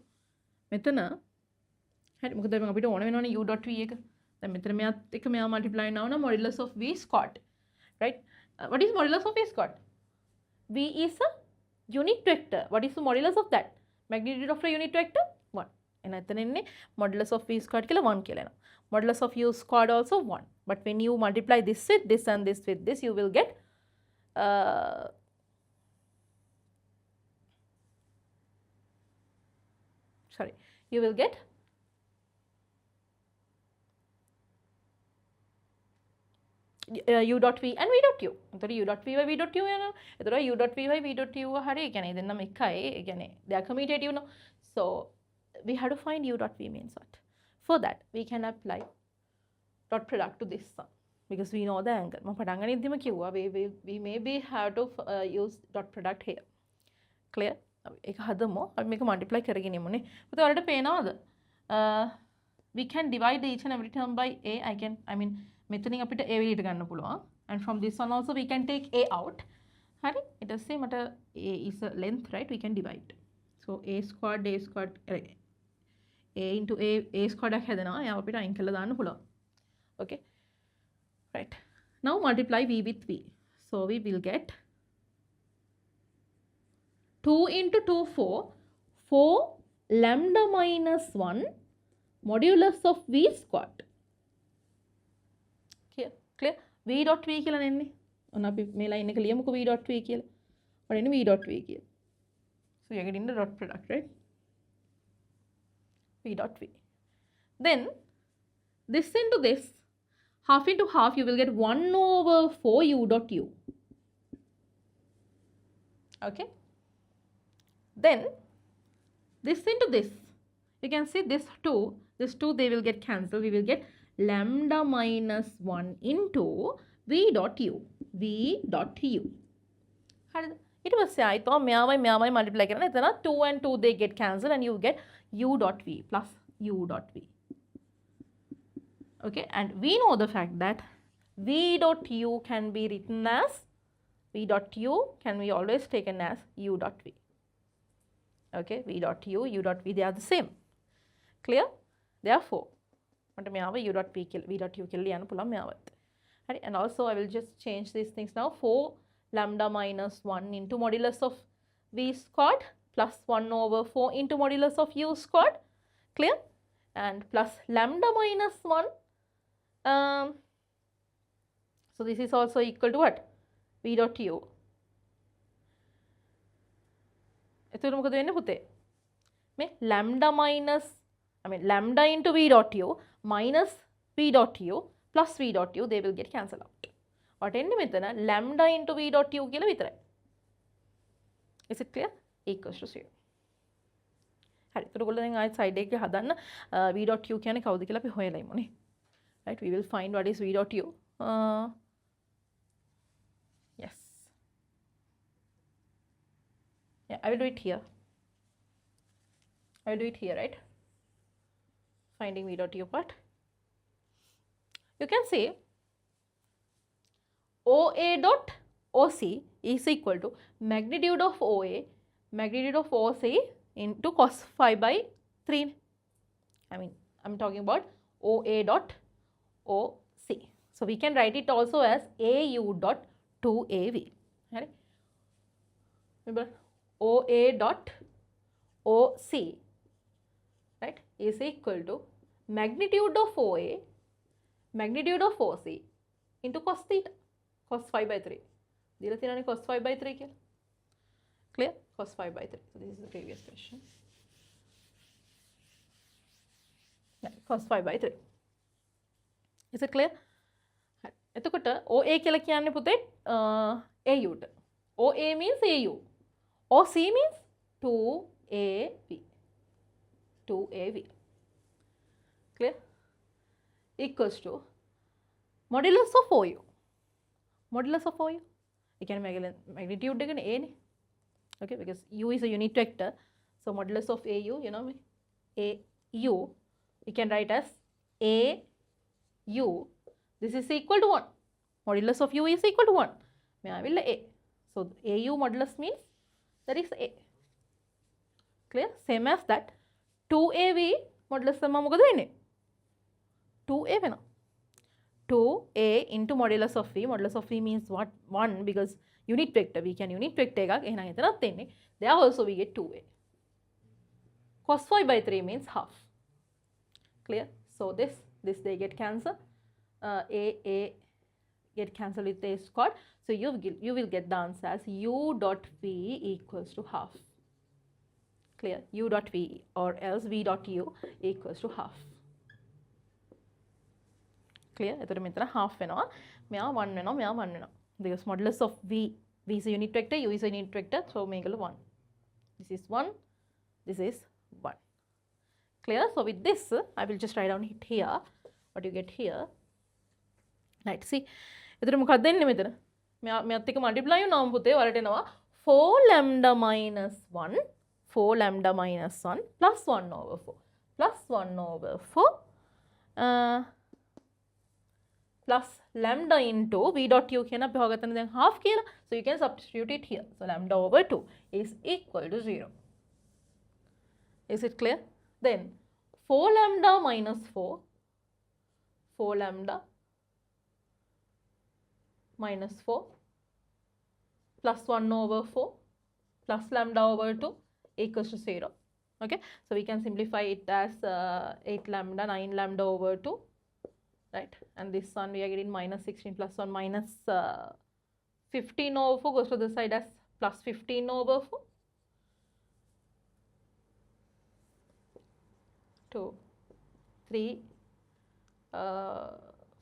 මෙතන හරි මොකද දැන් අපිට ඕන වෙනවනේ U dot V එක. දැන් මෙතන මෙයාත් එක මෙයා multiply කරනවා නම් modulus of V squared. Right? What is modulus of V squared? V is a unit vector. What is the modulus of that? Magnitude of a unit vector? 1. And එතන ඉන්නේ modulus of V squared කියලා 1 කියලා එනවා. Modulus of U squared also 1. But when you multiply this with this and this with this, you will get you will get U dot V and V dot U. So U dot V by V dot U යනවා. එතකොට U dot V by V dot U හරි. ඒ කියන්නේ දෙන්නම එකයි. ඒ කියන්නේ they are commutative, no? So we have to find U dot V means what. For that we can apply dot product to this one because we know the angle. මම පටන් ගනිද්දිම කිව්වා we maybe have to use dot product here. Clear? ඒක හදමු. අපි මේක multiply කරගෙන යමුනේ. පුතේ ඔයාලට පේනවද? We can divide each and every term by a. I mean මෙතනින් අපිට a එළියට ගන්න පුළුවන්. And from this one also we can take a out. හරි? ඊට පස්සේ මට a is a length, right? We can divide. So a squared a into a squared එකක් හැදෙනවා. එයා අපිට අයින් කරලා දාන්න පුළුවන්. Okay? Right. Now multiply v with v. So we will get 2 into 2 4 lambda minus 1 modulus of v squared. Clear? V dot v කියලා නෙන්නේ. ඔන්න අපි මේ line එක ලියමුකෝ v dot v කියලා. ඔන්න එන්නේ v dot v කියලා. So you're getting the dot product, right? V dot v. Then this into this, half into half, you will get 1 over 4 u dot u. Okay? Then this into this, you can see this 2 they will get cancelled. We will get lambda minus 1 into v dot u. V dot u. It was say I thought meawai multiply කරන එතන 2 and 2 they get cancelled and you get u dot v plus u dot v. Okay, and we know the fact that v dot u can be written as v dot u can be always taken as u dot v. Okay, v dot u, u dot v, they are the same. Clear? Therefore, මට මෙයාව u dot v dot u කියලා ලියන්න පුළුවන් මෙයාවත්. හරි, and also I will just change these things now. 4 lambda minus 1 into modulus of v squared plus 1 over 4 into modulus of u squared. Clear? And plus lambda minus 1. So this is also equal to what? V dot u. එතකොට මොකද වෙන්නේ පුතේ? මේ lambda minus lambda into v dot u minus v dot u plus v dot u, they will get cancelled out. What එන්නේ මෙතන lambda into v dot u කියලා විතරයි. Is it clear? Equals to 0. හරි. එතකොට ඔයගොල්ලෝ දැන් ආයෙත් side එකේ හදන්න v dot u කියන්නේ කවුද කියලා අපි හොයලා ඉමුනේ. Right? We will find what is v dot u. Yes. Yeah, I will do it here. I will do it here, right? Finding v dot u part. You can say OA dot OC is equal to magnitude of OA, magnitude of OC into cos phi by 3. I'm talking about OA dot OC. So we can write it also as AU dot 2AV. Right? Remember OA dot OC. right, is equal to magnitude of OA, magnitude of OC into cos theta, cos 5 by 3. Dila thina cos 5 by 3 kya? Clear? Cos 5 by 3. So this is the previous question. Cos 5 by 3. Is it clear? එතකොට OA කියලා කියන්නේ පුතේ AU ට. OA means AU. OC means 2AV. 2AV. Clear? Equals to modulus of OU. Modulus of OU. You can make magnitude again A. Okay, because U is a unit vector. So modulus of AU, you know, AU, we can write as AU. This is equal to 1. Modulus of U is equal to 1. I will A. So AU modulus means that is A. Clear? Same as that. 2AV modulus sama මොකද වෙන්නේ? 2A වෙනවා. 2A into modulus of V. Modulus of V means what? 1 because unit vector. We can unit vector එකක් එහෙනම් එතනත් එන්නේ. There also we get 2A. Cos 5 by 3 means half. Clear? So this they get cancelled. A get cancelled with A squared. So you will get the answer as U dot V equals to half. Clear? U dot V or else V dot U equals to half. Clear? එතකොට මෙතන half වෙනවා. මෙයා 1 වෙනවා. මෙයා 1 වෙනවා. Because modulus of V is a unit vector, U is a unit vector, so මේකල 1. This is 1. This is 1. Clear? So with this, I will just write down it here. What you get here. Right, see. එතකොට මොකක්ද දෙන්නේ මෙතන? මෙයාත් එක්ක multiply වුණාම පුතේ වලට එනවා 4 lambda minus 1 4 lambda minus 1 plus 1 over 4 plus 1 over 4 plus lambda into V dot U කියන අපි හොගතන දැන් half කියලා. So you can substitute it here. So lambda over 2 is equal to 0. Is it clear? Then 4 lambda minus 4 lambda minus 4 plus 1 over 4 plus lambda over 2 equals to 0. Okay, so we can simplify it as 8 lambda 9 lambda over 2, right? And this one we are getting minus 16 plus 1 minus 15 over 4 goes to the side as plus 15 over 4. 2 3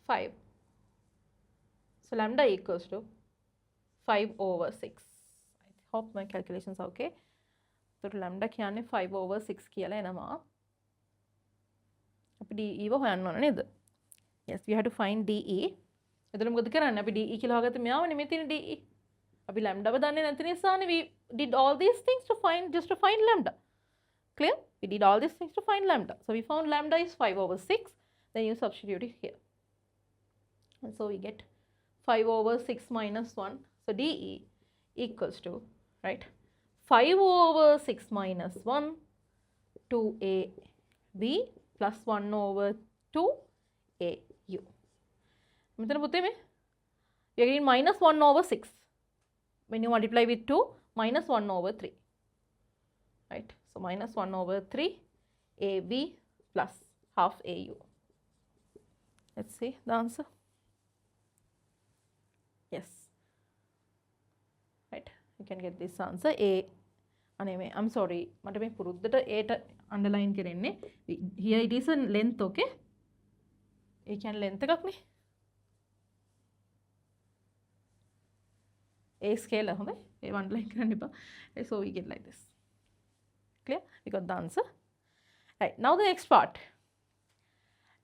5. So lambda equals to 5 over 6. I hope my calculations are okay. So lambda කියන්නේ 5 over 6 කියලා එනවා. අපි DE ව හොයන්න ඕන නේද? Yes, we have to find DE. එතන මොකද කරන්නේ? අපි DE කියලා හොයාගත්ත මෙයාවනේ මේ තියෙන DE. අපි lambda ව දන්නේ නැති නිසානේ we did all these things to find just to find lambda. Clear? We did all these things to find lambda. So we found lambda is 5 over 6. Then you substitute it here. And so we get 5 over 6 minus 1. So DE equals to, right, 5 over 6 minus 1, 2AB plus 1 over 2AU. මෙතන පුතේ මේ we are getting minus 1 over 6. When you multiply with 2, minus 1 over 3. Right? So minus 1 over 3 AB plus half AU. Let's see the answer. Yes. Right. You can get this answer. A. I'm sorry. මට මේ පුරුද්දට A ට underline කරන්නේ. Here it is a length, okay? ඒ කියන්නේ length එකක් නේ. A scale හොඳයි. ඒ underline කරන්න එපා. So we get like this. Clear? We got the answer. Right. Now the next part.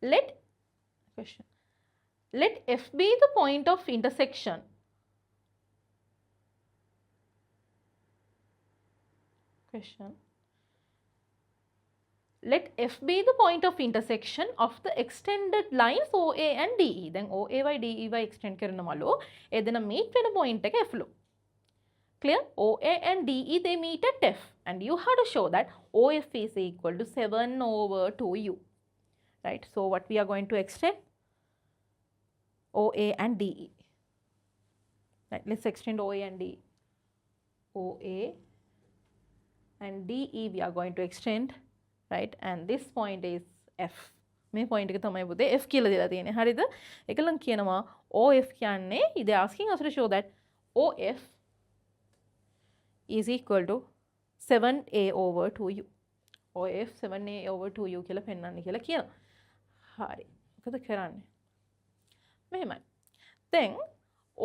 Let F be the point of intersection Let F be the point of intersection of the extended lines OA and DE. Then OA by DE by extend කරනවලු එදෙන meet වෙන point එක F ලු. Clear? OA and DE they meet at F and you have to show that OF is equal to 7 over 2U. Right? So what we are going to extend? OA and DE. Right? Let's extend OA and DE. OA and DE we are going to extend right, and this point is F. මේ point එක තමයි පුතේ F කියලා දීලා තියෙන්නේ. හරිද? ඒකලන් කියනවා OF කියන්නේ they asking us to show that OF is equal to 7a over 2u. OF 7a over 2u කියලා පෙන්වන්න කියලා කියනවා. හරි. මොකද කරන්නේ? මෙහෙමයි. then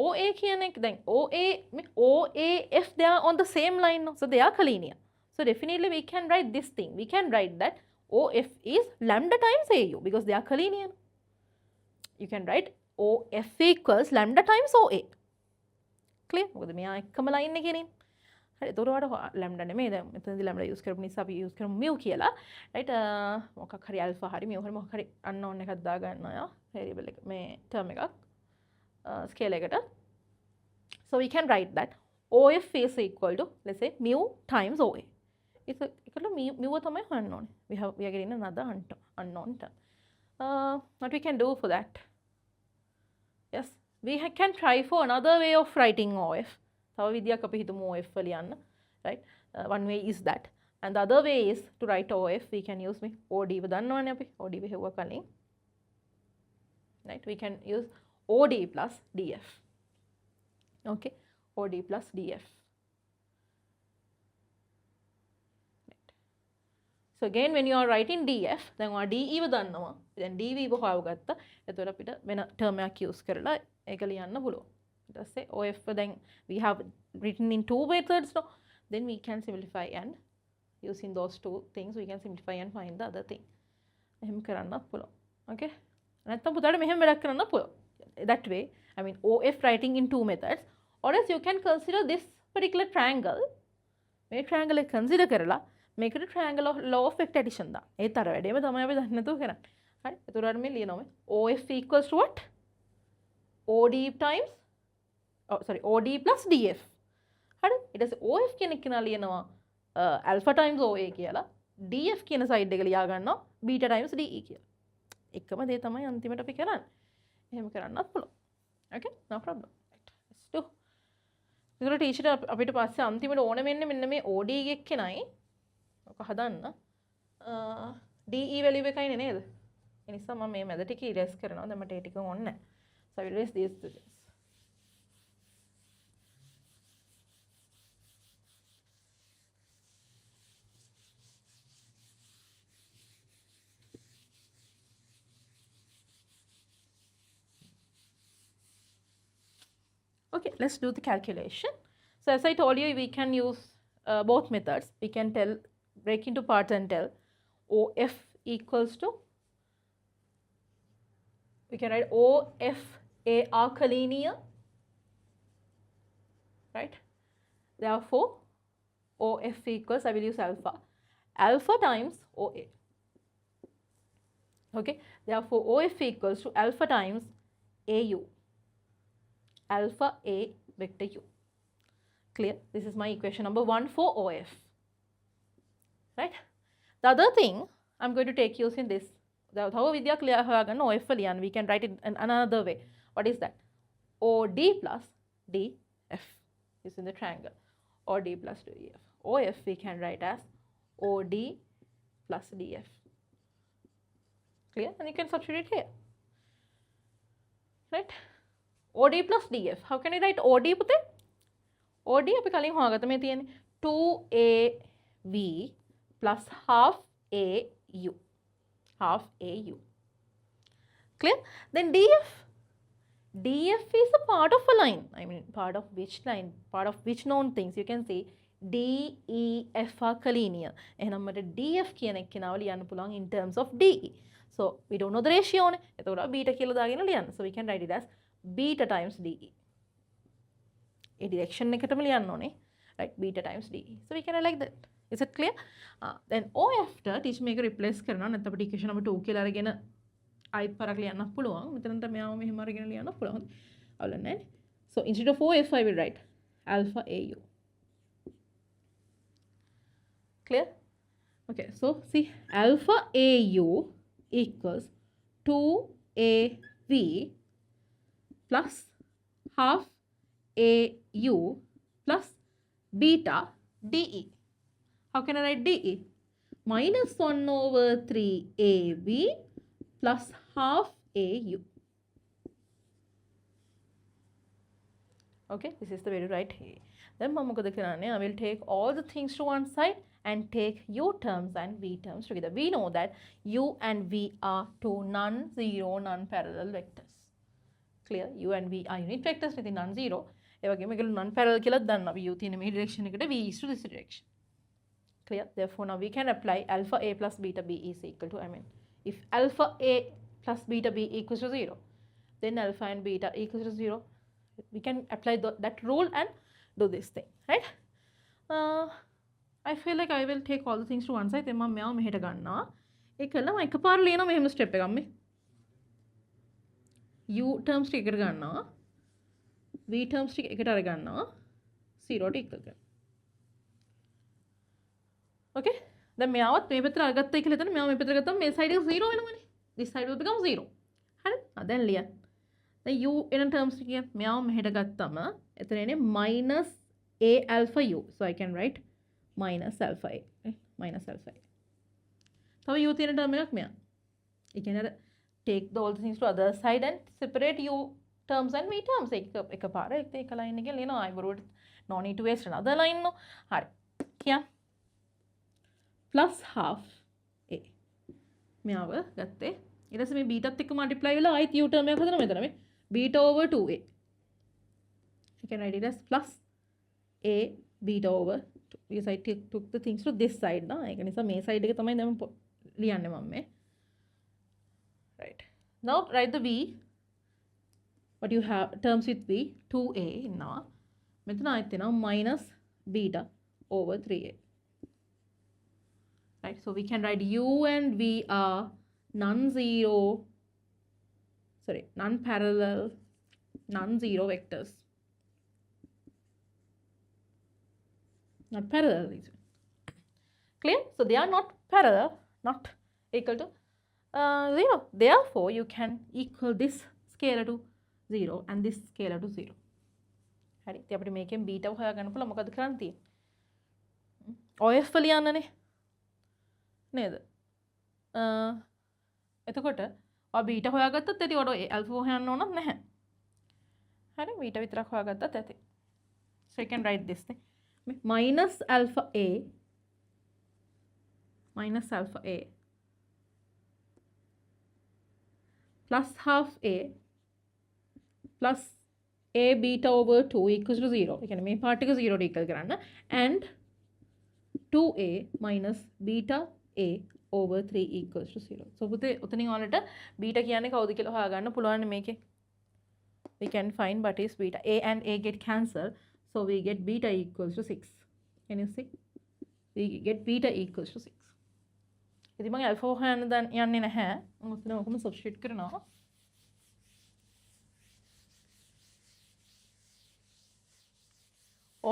OA කියන එක දැන් OAF they are on the same line, no? So they are collinear. So definitely we can write this thing. We can write that OF is lambda times AU because they are collinear. You can write OF equals lambda times OA. Clear? මොකද මෙයා එකම line එකේ නේ. හරි. ඒතකොට lambda නෙමෙයි දැන් මෙතනදී lambda use කරපු නිසා අපි use කරමු mu කියලා. right? මොකක් හරි alpha හරි mu හරි මොකක් හරි unknown එකක් දා ගන්නවා variable එක මේ term එකක් scale එකට. So we can write that OF is equal to, let's say, mu times OA. It's equal to mu තමයි unknown. We are getting another unknown term. What we can do for that? Yes, we can try for another way of writing OF. තව විදියක් අපි හිතමු OF වල යන්න. Right? One way is that. And the other way is to write OF. We can use OD ව දන්නවනේ අපි. OD ව හෙව්වා කලින්. Right? We can use OD plus DF. Okay, OD plus DF. Right. So again, when you are writing DF, then we DE ව දන්නවා. then DV ව හොයාගත්තා. එතකොට අපිට වෙන term එකක් use කරලා ඒක ලියන්න පුළුවන්. ඊට පස්සේ OF then we have written in two methods, no? Then we can simplify and using those two things we can simplify and find the other thing. එහෙම කරන්නත් පුළුවන්. Okay? නැත්නම් පුතාට මෙහෙම වැඩක් කරන්න පුළුවන්. That way, I mean OF writing in two methods, or else you can consider this particular triangle. මේ triangle එක consider කරලා මේකට triangle of law of vector addition දාන්න. ඒත් අර වැඩේම තමයි අපි දන්නේ නැතුව කරන්නේ. හරි. ඒතකොට මේ ලියනවා OF equals to what? OD times OD plus DF. හරි. ඊට පස්සේ OF කියන එක නා ලියනවා alpha times OA කියලා. DF කියන side එක ලියා ගන්නවා beta times DE කියලා. එකම දේ තමයි අන්තිමට අපි කරන්නේ. එහෙම කරන්නත් පුළුවන්. Okay, no problem. Right. Let's do. ඒකට ටීචර් අපිට පස්සේ අන්තිමට ඕන වෙන්නේ මෙන්න මේ OD එකේ නයි. ඔක හදන්න. DE value එකයිනේ නේද? ඒ නිසා මම මේ මැද ටික erase කරනවා. දැන් මට ඒ ටික ඕනේ නැහැ. So I will erase these two things. Okay, let's do the calculation. So as I told you, we can use both methods. We can break into parts and tell OF equals to, we can write OF AR collinear, right? Therefore, OF equals, I will use alpha times OA. Okay, therefore OF equals to alpha times AU. Alpha A vector U. Clear? This is my equation number 1 for OF. Right? The other thing I'm going to take using this. How vidya clear OF and we can write it in another way. What is that? OD plus DF is in the triangle. OD plus DF. OF we can write as OD plus DF. Clear? And you can substitute here. Right? OD plus DF. How can I write OD පුතේ? OD අපි කලින් හොයාගත්ත මේ තියෙන්නේ 2AV plus half AU. Half AU. Clear? Then DF. DF is a part of a line. I mean, part of which line? Part of which known things? You can say DEF are collinear. එහෙනම් මට DF කියන එක කෙනාව ලියන්න පුළුවන් in terms of DE. So, we don't know the ratio නේ. එතකොට beta කියලා දාගෙන ලියන්න. So, we can write it as beta times DE. A direction එකටම ලියන්න ඕනේ. Right? Beta times DE. So, we can write like that. Is it clear? Then OF teach මේක replace කරනවා. නැත්නම් අපිට equation number 2 කියලා අරගෙන ආයෙත් පරක් ලියන්නත් පුළුවන්. මෙතනට මෙයාව මෙහෙම අරගෙන ලියන්නත් පුළුවන්. අවුල නැහැ. So, instead of OF I will write alpha AU. Clear? Okay. So, see alpha AU equals 2AV plus half AU plus beta DE. How can I write DE? minus 1 over 3 AB plus half AU. Okay, this is the way to write here. Then I will take all the things to one side and take U terms and V terms together. We know that U and V are two non-zero, non-parallel vectors. Clear? U and V are unit vectors with non-zero. Non-parallel U in the direction, V is to this direction. Clear? Therefore, now we can apply alpha A plus beta B is equal to, if alpha A plus beta B equals to 0, then alpha and beta equals to 0. We can apply that rule and do this thing, right? I feel like I will take all the things to one side. Then I will take a step. U terms take V terms take 0 to equal. Okay? Then me side is 0. This side will become 0. Then the U in terms of minus A alpha U. So I can write minus alpha A. Okay? Minus alpha A. So U in term you can take all the things to other side and separate U terms and V terms. I wrote no need to waste another line. No. Here. Plus half A. Meava gatte. It is beta thick multiply U term beta over 2A. I can write it as plus A beta over 2. Because I took the things to this side. I can say side right. Now write the V. What you have terms with V 2A now. Minus beta over 3A. Right, so we can write U and V are non-parallel, non-zero vectors. Not parallel. Clear? So they are not parallel, not equal to 0. Therefore, you can equal this scalar to 0 and this scalar to 0. Right? They have to make him beta. OF නේද එතකොට ඔය beta හොයාගත්තත් ඇති ඔය alpha හොයන්න ඕනත් නැහැ හරි beta විතරක් හොයාගත්තත් ඇති so you can write this thing minus alpha A plus half A plus A beta over 2 equals to 0 ඒ කියන්නේ මේ part එක 0 ට equal කරන්න and 2A minus beta A over 3 equals to 0. So, උතනින් ඔයාලට beta කියන්නේ කවුද කියලා හොයාගන්න පුළුවන් මේකේ. We can find what is beta. A and A get cancelled. So, we get beta equals to 6. Can you see? We get beta equals to 6. ඉතින් මම alpha හොයන්න දැන් යන්නේ නැහැ. මම උතන ඔකම substitute කරනවා.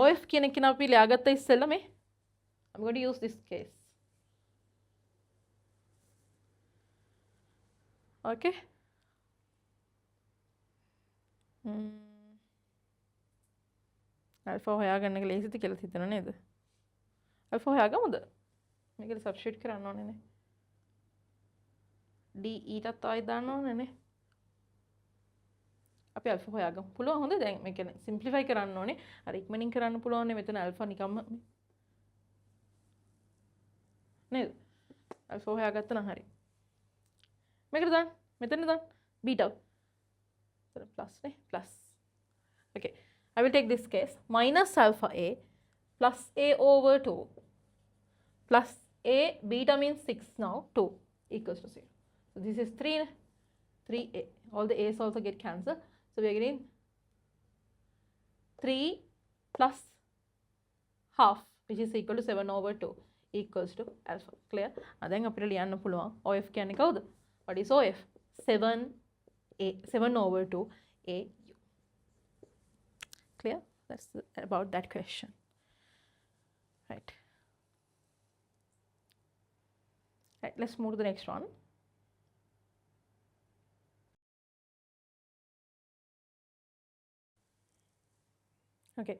OF කියන එක අපි ලියාගත්ත ඉස්සෙල්ලා මේ I'm going to use this case. Okay. Alpha හොයාගන්න එක ලේසිද කියලා හිතන නේද? Alpha හොයාගමුද? මේකට substitute කරන්න ඕනේ නේ. D ඊටත් ආයෙ දාන්න ඕනේ නේ. අපි alpha හොයාගමු. පුළුවන් හොඳ දැන් මේක simplify කරන්න ඕනේ. අර ඉක්මනින් කරන්න පුළුවන් නේ මෙතන alpha නිකම්ම නේද? alpha හොයාගත්තා නම් හරි. මේකට දාන්න. මෙතන දාන්න. beta. plus නේ plus. Okay. I will take this case minus alpha A plus A over 2 plus A beta means 6 now 2 equals to 0. So this is 3A. All the A's also get cancelled. So we are getting 3 plus half which is equal to 7 over 2 equals to alpha. Clear? Then අපිට ලියන්න පුළුවන් OF කියන්නේ කවුද? What is OF? 7 over 2 AU. Clear? That's about that question. Right. Right, let's move to the next one. Okay.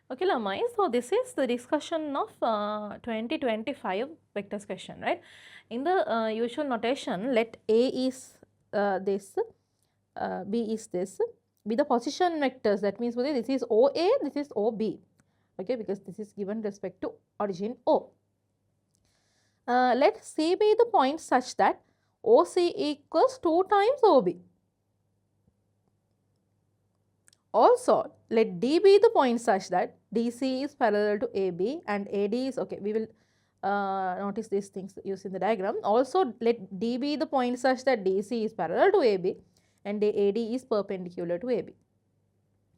Okay, Lamai, so this is the discussion of 2025 vectors question, right? In the usual notation, let A is this, B is this, be the position vectors. That means this is OA, this is OB, okay, because this is given respect to origin O. Let C be the point such that OC equals 2 times OB. Also, let D be the point such that DC is parallel to AB and AD is, okay, we will notice these things used in the diagram. Also, let D be the point such that DC is parallel to AB and AD is perpendicular to AB.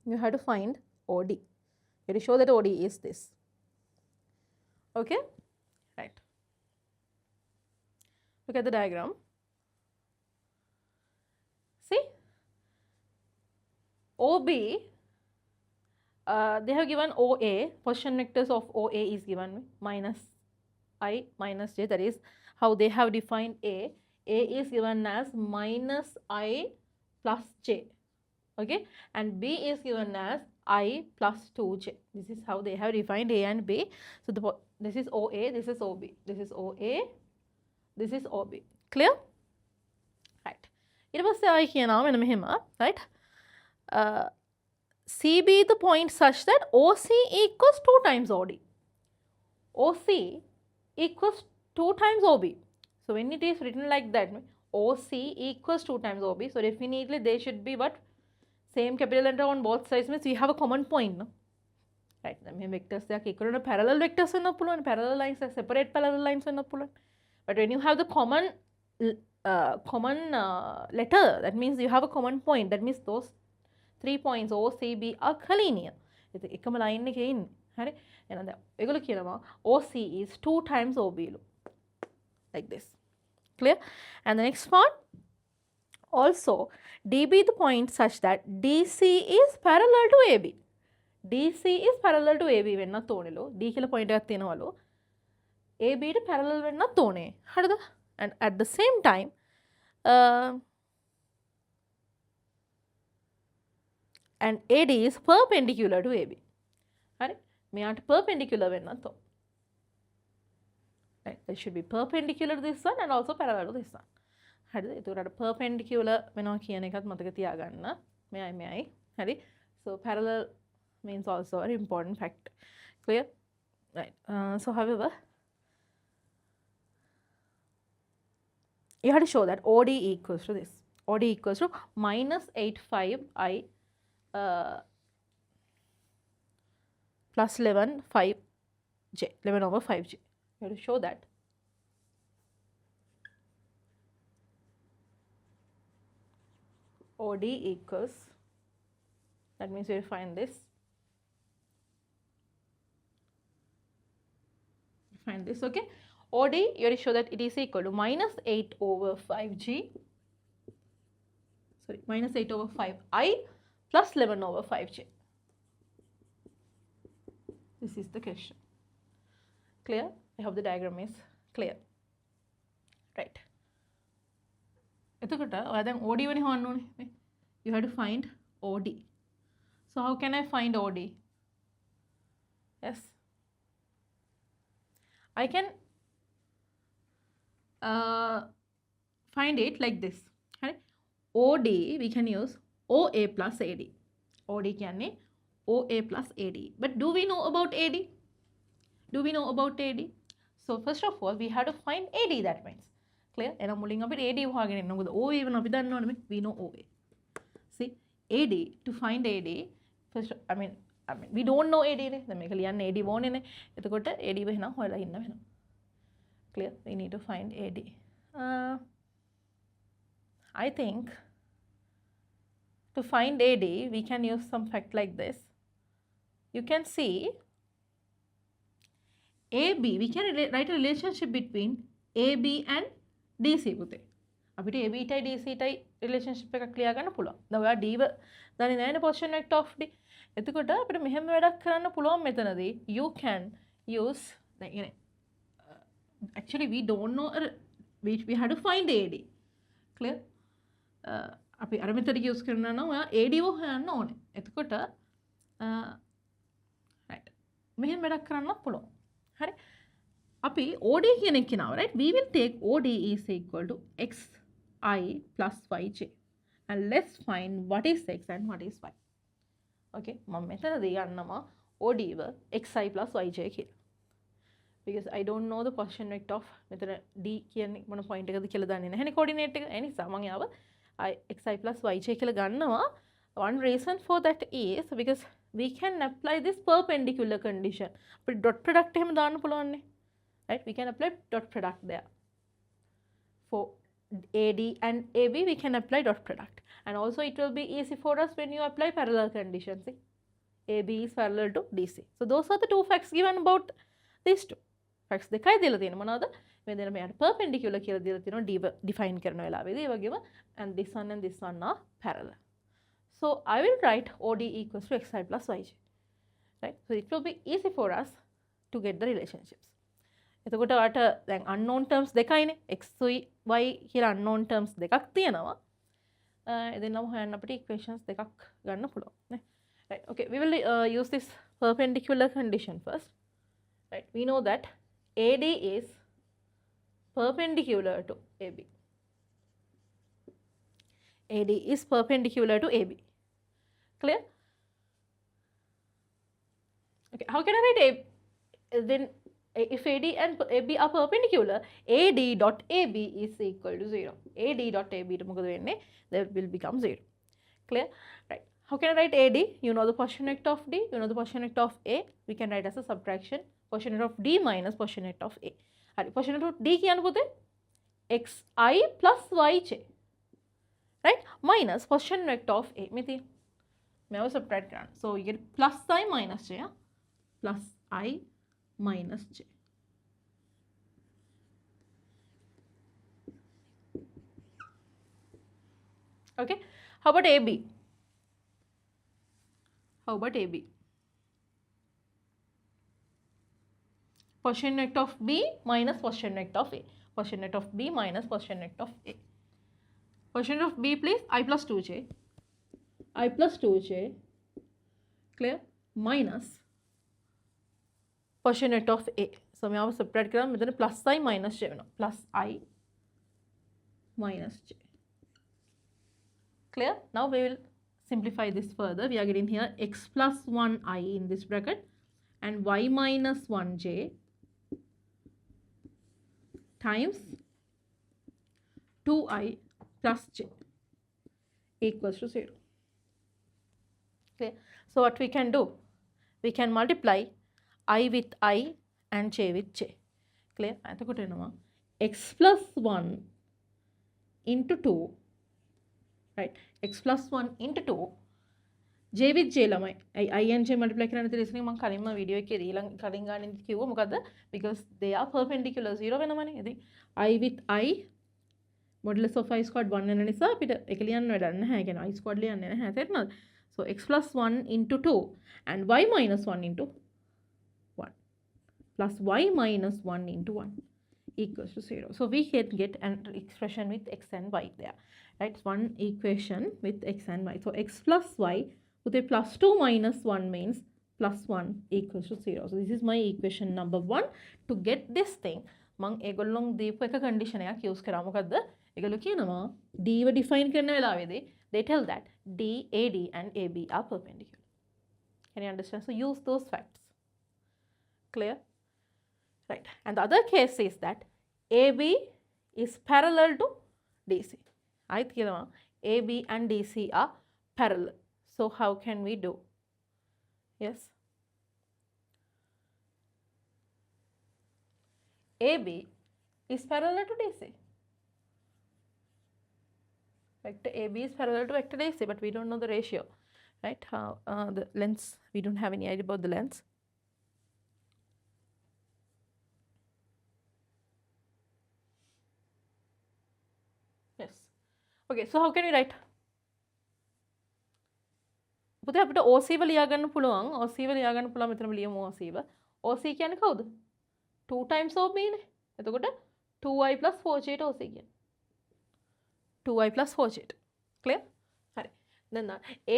You have to find OD. You have to show that OD is this. Okay, right. Look at the diagram. See, OB, they have given OA, position vectors of OA is given minus I minus j, that is how they have defined A. A is given as minus I plus j, okay, and B is given as I plus 2j. This is how they have defined A and B. So, this is OA, this is OB, this is OA, this is OB. Clear? Right. It was the I here now in a right? C be the point such that OC equals 2 times OD. OC equals 2 times OB. So, when it is written like that, OC equals 2 times OB. So, definitely they should be what? Same capital letter on both sides means we have a common point. No? Right. Vectors, they are equivalent to parallel vectors and parallel lines, separate parallel lines and but when you have the common letter, that means you have a common point. That means those 3 points O, C, B are collinear. It's a එකම line එකේ ඉන්නේ. හරි? එහෙනම් ඒගොල්ලෝ කියනවා OC is 2 times OB like this. Clear? And the next part, also D be the point such that DC is parallel to AB. DC is parallel to AB වෙන්නත් ඕනෙලු. D කියලා point එකක් තියෙනවලු. AB ට parallel වෙන්නත් ඕනේ. හරිද? And at the same time and AD is perpendicular to AB. Right? මෙයාට perpendicular වෙන්නත් ඕන. Right? It should be perpendicular to this one and also parallel to this one. හරිද? ඒකට perpendicular වෙනවා කියන එකත් මතක තියාගන්න. මෙයයි. හරි? So parallel means also an important fact. Clear? Right. So however, you have to show that OD equals to this. OD equals to minus 85I plus 11 5j, 11 over 5j. You have to show that. OD equals, that means we will find this. Find this, okay. OD, you have to show that it is equal to minus 8 over 5g, sorry, minus 8 over 5i plus 11 over 5j. This is the question. Clear? I hope the diagram is clear. Right. එතකොට ඔයා දැන් OD වෙන්නේ හොයන්න ඕනේ. You have to find OD. So how can I find OD? Yes. I can find it like this. Right? OD we can use OA plus AD. OD කියන්නේ OA plus AD. But do we know about AD? Do we know about AD? So first of all, we have to find AD, that means. Clear? එහෙනම් මුලින් අපිට AD හොයාගෙන ඉන්න. මොකද OA වෙන අපි දන්නවනේ. We know OA. See, AD, to find AD, first I mean we don't know AD නේ. දැන් මේක ලියන්න AD ඕනේ නේ. එතකොට AD වෙනවා හොයලා ඉන්න වෙනවා. Clear? We need to find AD. I think to find AD, we can use some fact like this. You can see AB, we can write a relationship between AB and DC පුතේ. අපිට AB ටයි DC ටයි relationship එකක් ලියා ගන්න පුළුවන්. දැන් ඔයා D දන්නේ නැහැනේ position vector of D. එතකොට අපිට මෙහෙම වැඩක් කරන්න පුළුවන් මෙතනදී. You can use actually we don't know we have to find AD. Clear? අපි අර method එක use කරනවා නම් ඔයා AD හොයන්න ඕනේ. එතකොට right. මෙහෙම වැඩක් කරන්නත් පුළුවන්. හරි. අපි OD කියන එක කියනවා right. We will take OD is equal to xi plus yj and let's find what is x and what is y. Okay. මම මෙතනදී ගන්නවා OD ව xi plus yj කියලා. Because I don't know the position vector of මෙතන d කියන්නේ මොන point එකද කියලා දන්නේ නැහැනේ coordinate එක. ඒ නිසා මම යාව xi plus yj කියලා ගන්නවා. One reason for that is because we can apply this perpendicular condition. අපිට dot product එහෙම දාන්න පුළුවන් නේ. Right? We can apply dot product there. For AD and AB we can apply dot product. And also it will be easy for us when you apply parallel conditions. See? AB is parallel to DC. So those are the two facts given about these two. Facts දෙකයි දීලා තියෙනවා මොනවද? මේ දෙන මෙයාට perpendicular කියලා දීලා තියෙනවා D define කරන වෙලාවේදී. ඒ වගේම and this one are parallel. So I will write OD equals to xi plus yj. Right? So it will be easy for us to get the relationships. එතකොට ඔයාට දැන් unknown terms දෙකයිනේ x y කියලා unknown terms දෙකක් තියෙනවා. එදෙන්නම හොයන්න අපිට equations දෙකක් ගන්න පුළුවන් නේ. Right. Okay, we will use this perpendicular condition first. Right. We know that AD is perpendicular to AB. AD is perpendicular to AB. Clear? Okay, how can I write A? Then if AD and AB are perpendicular, AD dot AB is equal to 0. AD dot AB that will become 0. Clear? Right. How can I write AD? You know the position vector of D, you know the position vector of A. We can write as a subtraction position vector of D minus position vector of A. Position vector of D කියන්න පුතේ xi plus yj. Right? Minus position vector of A. මෙති मैं वो subtract කරන්න. So you get plus I minus j. Plus I minus j. Okay. How about AB? How about AB? Position vector of B minus position vector of A. Position vector of B minus position vector of A. Position of B, please. I plus 2j. I plus 2j. Clear? Minus position vector of A. So मैं आप subtract करा मेरे plus I minus j बना. Plus I minus j. Clear? Now we will simplify this further. We are getting here x plus 1i in this bracket and y minus 1j times 2i plus j equals to 0. Okay. So what we can do? We can multiply I with I and j with j. Clear? X plus 1 into 2. Right? X plus 1 into 2. J with j lamai. I and j multiply කරන්න තියෙන ඉතින් මම කලින්ම video එකේ කලින් ගානේ කිව්වා මොකද්ද? Because they are perpendicular 0 වෙනවනේ. ඉතින් I with I modulus of I squared 1 වෙන නිසා අපිට එක ලියන්න වැඩක් නැහැ. ඒ කියන්නේ I squared ලියන්නේ නැහැ. තේරුණාද? So x plus 1 into 2 and y minus 1 into 1 plus y minus 1 into 1 equals to 0. So we can get an expression with x and y there. Right? One equation with x and y. So x plus y with a plus 2 minus 1 means plus 1 equals to 0. So this is my equation number 1. To get this thing, මං ඒගොල්ලොන් දීපු එක condition එකක් use කරා. මොකද්ද? ඒගොල්ලෝ කියනවා D ව define කරන වෙලාවේදී they tell that D, AD and AB are perpendicular. Can you understand? So use those facts. Clear? Right. And the other case is that AB is parallel to DC. I think AB and DC are parallel. So how can we do? Yes. AB is parallel to DC. Vector AB is parallel to vector DC, but we don't know the ratio, right? The lengths, we don't have any idea about the lengths. Yes. Okay, so how can we write? පුතේ අපිට OC ව ලියා ගන්න පුළුවන්. OC ව ලියා ගන්න පුළුවන් මෙතනම ලියමු OC ව. OC කියන්නේ කවුද? 2 times OB නේ. එතකොට 2i plus 4j ට OC කියන්නේ. 2i plus 4j. Clear? හරි. Then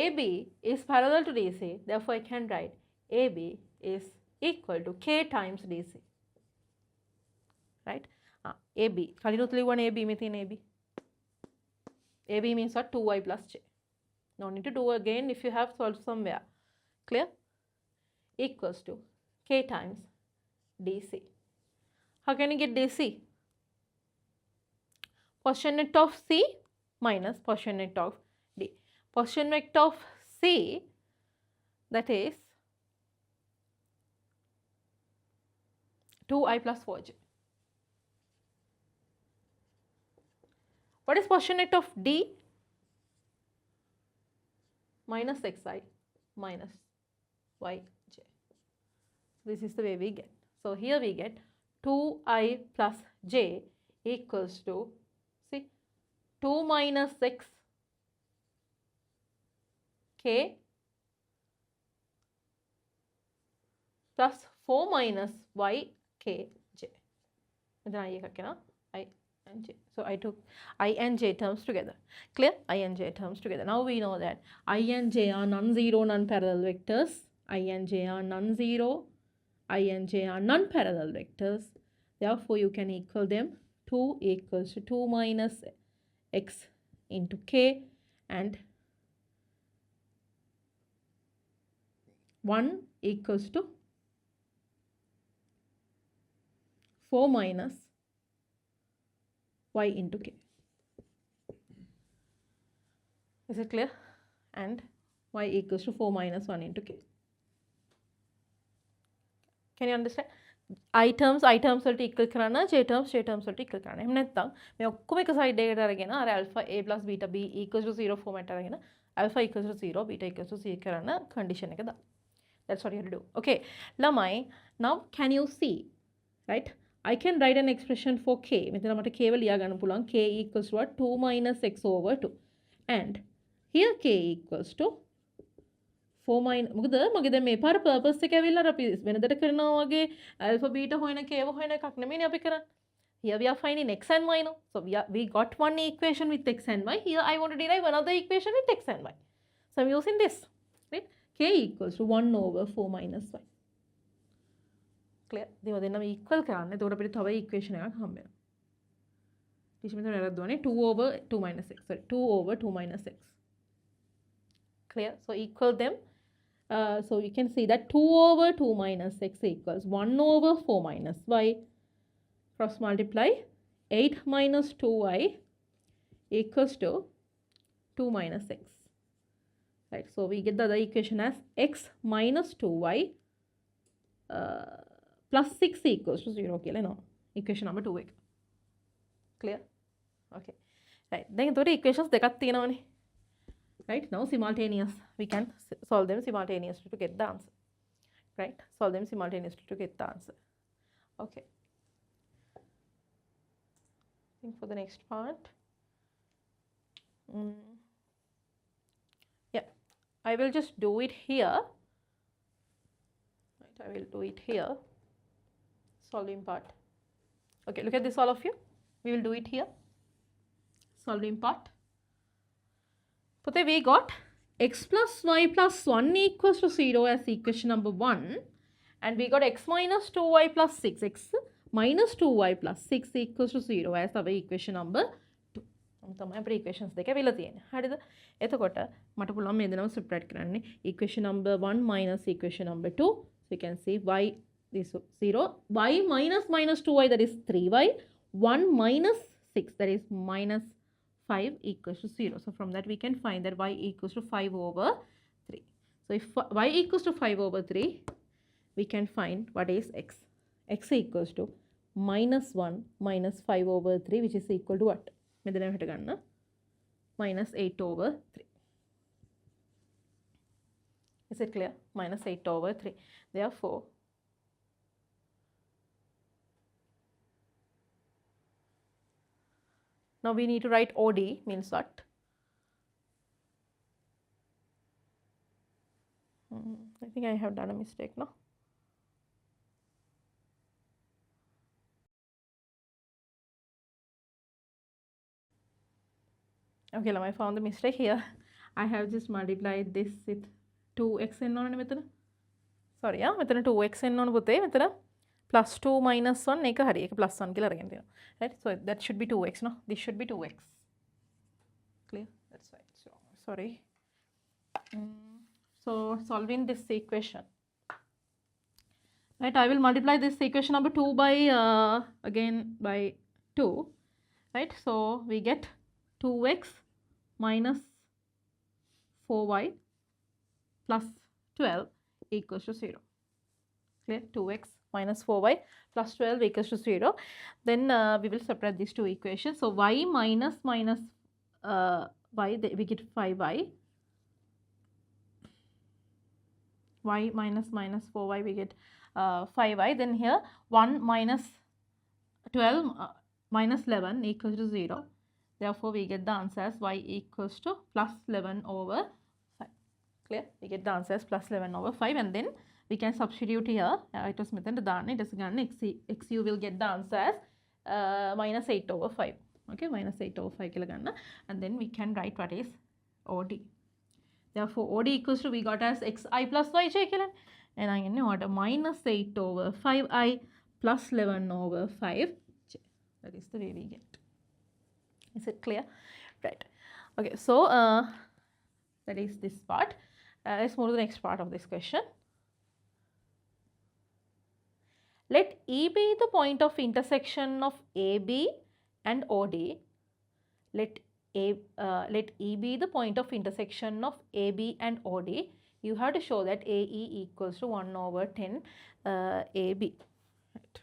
AB is parallel to DC. Therefore I can write AB is equal to k times dc. Right? AB. කලිනුත් ලිව්වනේ AB මේ තියෙන AB. AB means what? 2y plus j. No need to do again if you have solved somewhere. Clear? Equals to k times dc. How can you get dc? Position vector of c minus position vector of d. Position vector of c, that is 2i plus 4j. What is position vector of d? Minus xi minus yj. This is the way we get. So here we get 2i plus j equals to, see, 2 minus x k plus 4 minus y k j. Then I and j. So I took I and j terms together. Clear? I and j terms together. Now we know that I and j are non-zero, non-parallel vectors. I and j are non-zero. I and j are non-parallel vectors. Therefore, you can equal them. 2 equals to 2 minus x into k, and 1 equals to 4 minus y into k. Is it clear? And y equals to 4 minus 1 into k. Can you understand? I terms වලට equal කරන්න, j terms වලට equal කරන්න. එහෙම නැත්නම් මේ ඔක්කොම එක side එකකට අරගෙන අර alpha a plus beta b equals to 0 format අරගෙන alpha equals to 0 beta equals to c කරන්න condition එක දාන්න. That's what you have to do. Okay. ළමයි, now can you see, right? I can write an expression for k. මෙතන මට k ව ලියා ගන්න පුළුවන්. K equals to what? 2 minus x over 2. And here k equals to 4 minus, මොකද මගේ දැන් මේ පාර purpose එක ඇවිල්ලා අපි වෙනදට කරනවා වගේ alpha beta හොයන k ව හොයන එකක් නෙමෙයිනේ අපි කරන්නේ. Here we are finding x and y now. So we got one equation with x and y. Here I want to derive another equation with x and y. So I'm using this. Right? K equals to 1 over 4 minus y. Clear? දේව දෙන්නම equal කරන්න. එතකොට අපිට තව equation එකක් හම්බ වෙනවා. Teacher මෙතන වැරද්දුවානේ 2 over 2 minus x. Sorry, 2 over 2 minus x. Clear? So equal them. So you can see that 2 over 2 minus x equals 1 over 4 minus y. Cross multiply 8 minus 2y equals to 2 minus x. Right? So we get the other equation as x minus 2y plus 6 equals to 0. Okay, no. Equation number 2. Clear? Okay. Right. Then the equations දෙකක් තියෙනවනේ. Right? Now simultaneous. We can solve them simultaneously to get the answer. Right? Solve them simultaneously to get the answer. Okay. I think for the next part. Yeah. I will just do it here. Right, I will do it here. Solving part. Okay, look at this, all of you. We will do it here. Solving part. But we got x plus y plus 1 equals to 0 as equation number 1. And we got x minus 2y plus 6. X minus 2y plus 6 equals to 0 as our equation number 2. තමයි අපේ equations දෙක වෙලා තියෙන්නේ. හරිද? එතකොට මට පුළුවන් මේ දෙනම separate කරන්න. Equation number 1 minus equation number 2. So you can see y this 0, y minus minus 2y, that is 3y, 1 minus 6, that is minus 5 equals to 0. So from that we can find that y equals to 5 over 3. So if y equals to 5 over 3, we can find what is x. X equals to minus 1 minus 5 over 3, which is equal to what? Minus 8 over 3. Is it clear? Minus 8 over 3. Therefore, now we need to write OD, means what? I think I have done a mistake, no? Okay, I found the mistake here. I have just multiplied this with 2x and on method. sorry මෙතන 2x එන්න ඕන පුතේ මෙතන plus 2 minus 1 එක හරි ඒක plus 1 කියලා අරගෙන තියෙනවා right so that should be 2x no this should be 2x clear that's right so sorry so solving this equation right I will multiply this equation number 2 by again by 2 right so we get 2x minus 4y plus 12 equals to 0 clear 2x minus 4y plus 12 equals to 0 then we will separate these two equations so y minus y we get 5y y minus 4y we get 5y then here 1 minus 12 minus 11 equals to 0 therefore we get the answer as y equals to plus 11 over 5 clear we get the answer as plus 11 over 5 and then we can substitute here it was method it is xu will get the answer as minus 8 over 5 okay minus 8 over 5 kila and then we can write what is OD therefore OD equals to we got as xi plus yj kila and I know what minus 8 over 5i plus 11 over 5j that is the way we get is it clear right okay so that is this part let's move to the next part of this question let E be the point of intersection of AB and OD let E be the point of intersection of AB and OD you have to show that AE equals to 1 over 10 AB right.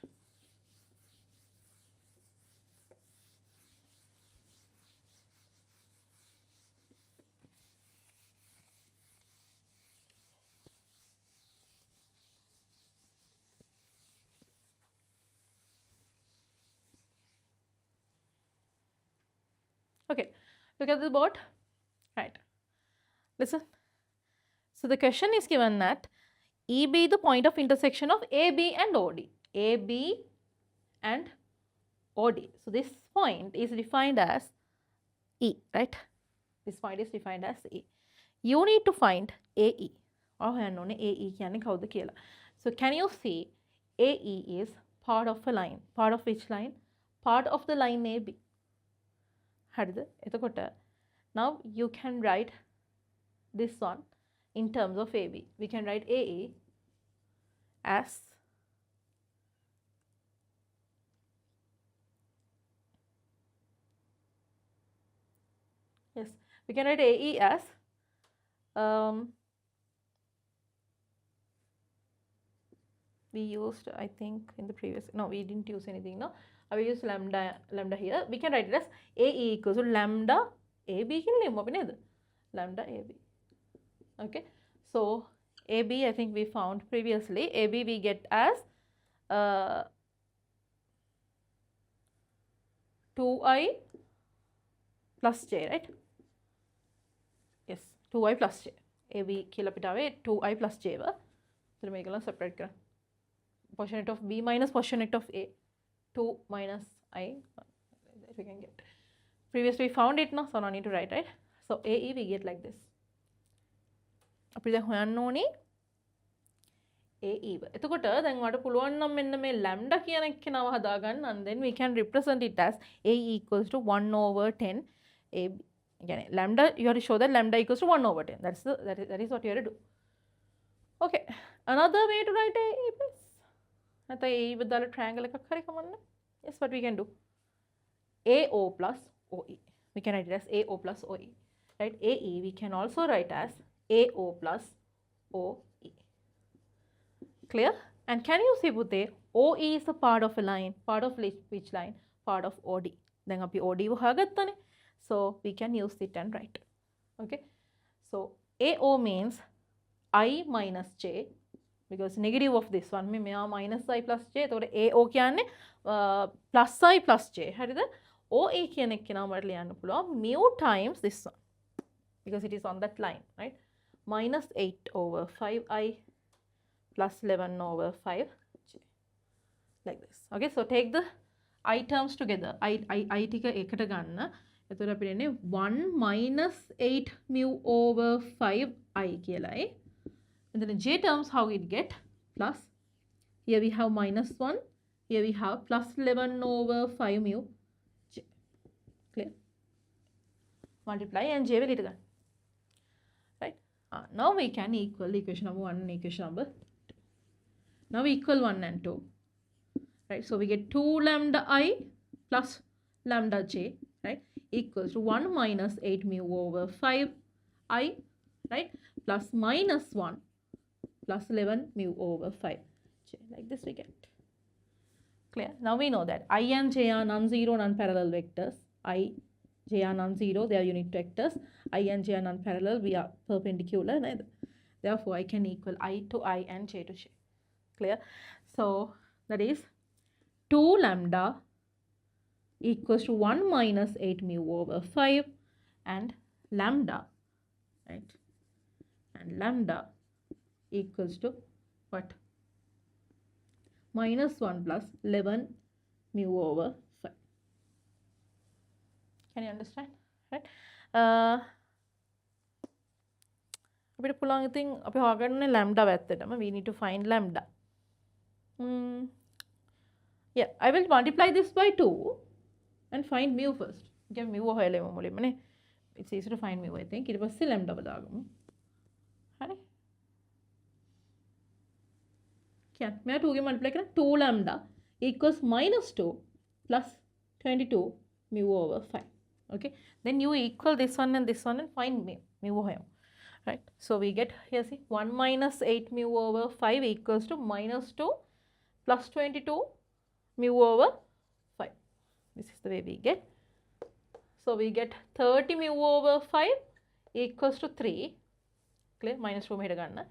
Okay, look at the board. Right. Listen. So the question is given that E be the point of intersection of AB and OD. AB and OD. So this point is defined as E, right? This point is defined as E. You need to find AE. AE කියන්නේ කවුද කියලා. So can you see AE is part of a line. Part of which line? Part of the line AB. හරිද? එතකොට now you can write this one in terms of AB. We can write AE as yes, we can write AE as we used I think in the previous no we didn't use anything no I will use lambda here we can write it as AE equals to lambda AB lambda AB okay so AB I think we found previously AB we get as 2i plus j right yes 2i plus j AB කියලා අපිට ආවේ 2i plus j ව එතන මේකලා separate කරා quotient of B minus quotient of A 2 minus I that we can get previously we found it no so no need to write right so AE we get like this අපි දැන් හොයන්න ඕනේ AE ව එතකොට දැන් ඔයාලට පුළුවන් නම් මෙන්න මේ lambda කියන එකේනව හදාගන්න and then we can represent it as AE equals to 1 over 10 AB again lambda you have to show that lambda equals to 1 over 10 that is what you have to do okay another way to write AE plus නැත්නම් AE බදාලා triangle එකක් හරි කමන්න yes what we can do AO plus OE we can write it as AO plus OE right AE we can also write as AO plus OE clear and can you see Bute OE is a part of a line part of which line part of OD then අපි OD හොයාගත්තනේ so we can use it and write okay so AO means I minus j because negative of this one මේ මෙයා minus I plus j එතකොට AO කියන්නේ plus I plus j හරිද OE කියන එක නම් මට ලියන්න පුළුවන් mu times this one because it is on that line right minus 8 over 5i plus 11 over 5j like this okay so take the I terms together I ටික එකට ගන්න එතකොට අපිට එන්නේ 1 minus 8 mu over 5i කියලායි and then j terms how it get plus, here we have minus 1, here we have plus 11 over 5 mu j. Clear? Multiply and j will it again. Right? Now we can equal equation number 1 and equation number 2. Now we equal 1 and 2. Right? So we get 2 lambda I plus lambda j, right, equals to 1 minus 8 mu over 5 I, right, plus minus 1 plus 11 mu over 5 j. Like this we get. Clear? Now we know that I and j are non-zero, non-parallel vectors. I, j are non-zero, they are unit vectors. I and j are non-parallel, we are perpendicular. Right? Therefore, I can equal I to I and j to j. Clear? So that is 2 lambda equals to 1 minus 8 mu over 5 and lambda, right, and lambda equals to what? Minus 1 plus 11 mu over 5. Can you understand? Right? අපිට පුළුවන් ඉතින් අපි හොයාගන්න lambda වැත්තටම we need to find lambda. Yeah, I will multiply this by 2 and find mu first. Give mu හොයලෙමු මුලින්ම නේ. It's easy to find mu, I think. ඊට පස්සේ lambda දාගමු. හරි? කියන්න. මෙයා 2 ගෙන් multiply කරා 2 lambda equals minus 2 plus 22 mu over 5. Okay? Then you equal this one and find mu හොයමු. Right? So we get here, see, 1 minus 8 mu over 5 equals to minus 2 plus 22 mu over 5. This is the way we get. So we get 30 mu over 5 equals to 3. Clear? Minus 2 මෙහෙට ගන්න.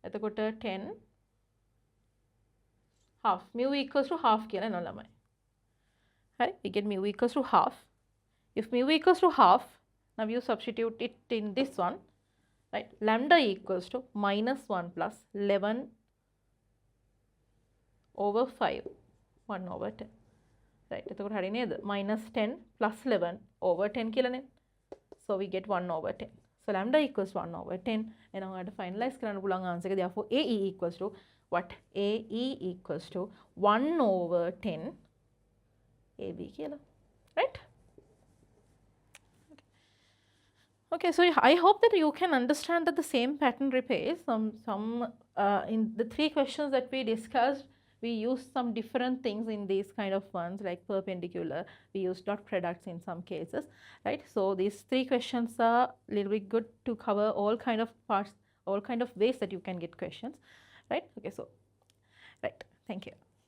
එතකොට 10 half. Mu equals to half කියලා නෝ ළමයි. Right? We get mu equals to half. If mu equals to half, now you substitute it in this one. Right? Lambda equals to minus 1 plus 11 over 5. 1 over 10. Right? එතකොට හරි නේද? Minus 10 plus 11 over 10 කියලා නේ. So we get 1 over 10. So lambda equals 1 over 10. And now I have to finalize කරන්න පුළුවන් answer එක. Therefore AE equals to what? AE equals to 1 over 10 AB කියලා. Right? Okay, so I hope that you can understand that the same pattern repeats. In the 3 questions that we discussed, we used some different things in these kind of ones, like perpendicular. We used dot products in some cases, right? So these 3 questions are a little bit good to cover all kind of parts, all kind of ways that you can get questions, right? Okay, so right, thank you.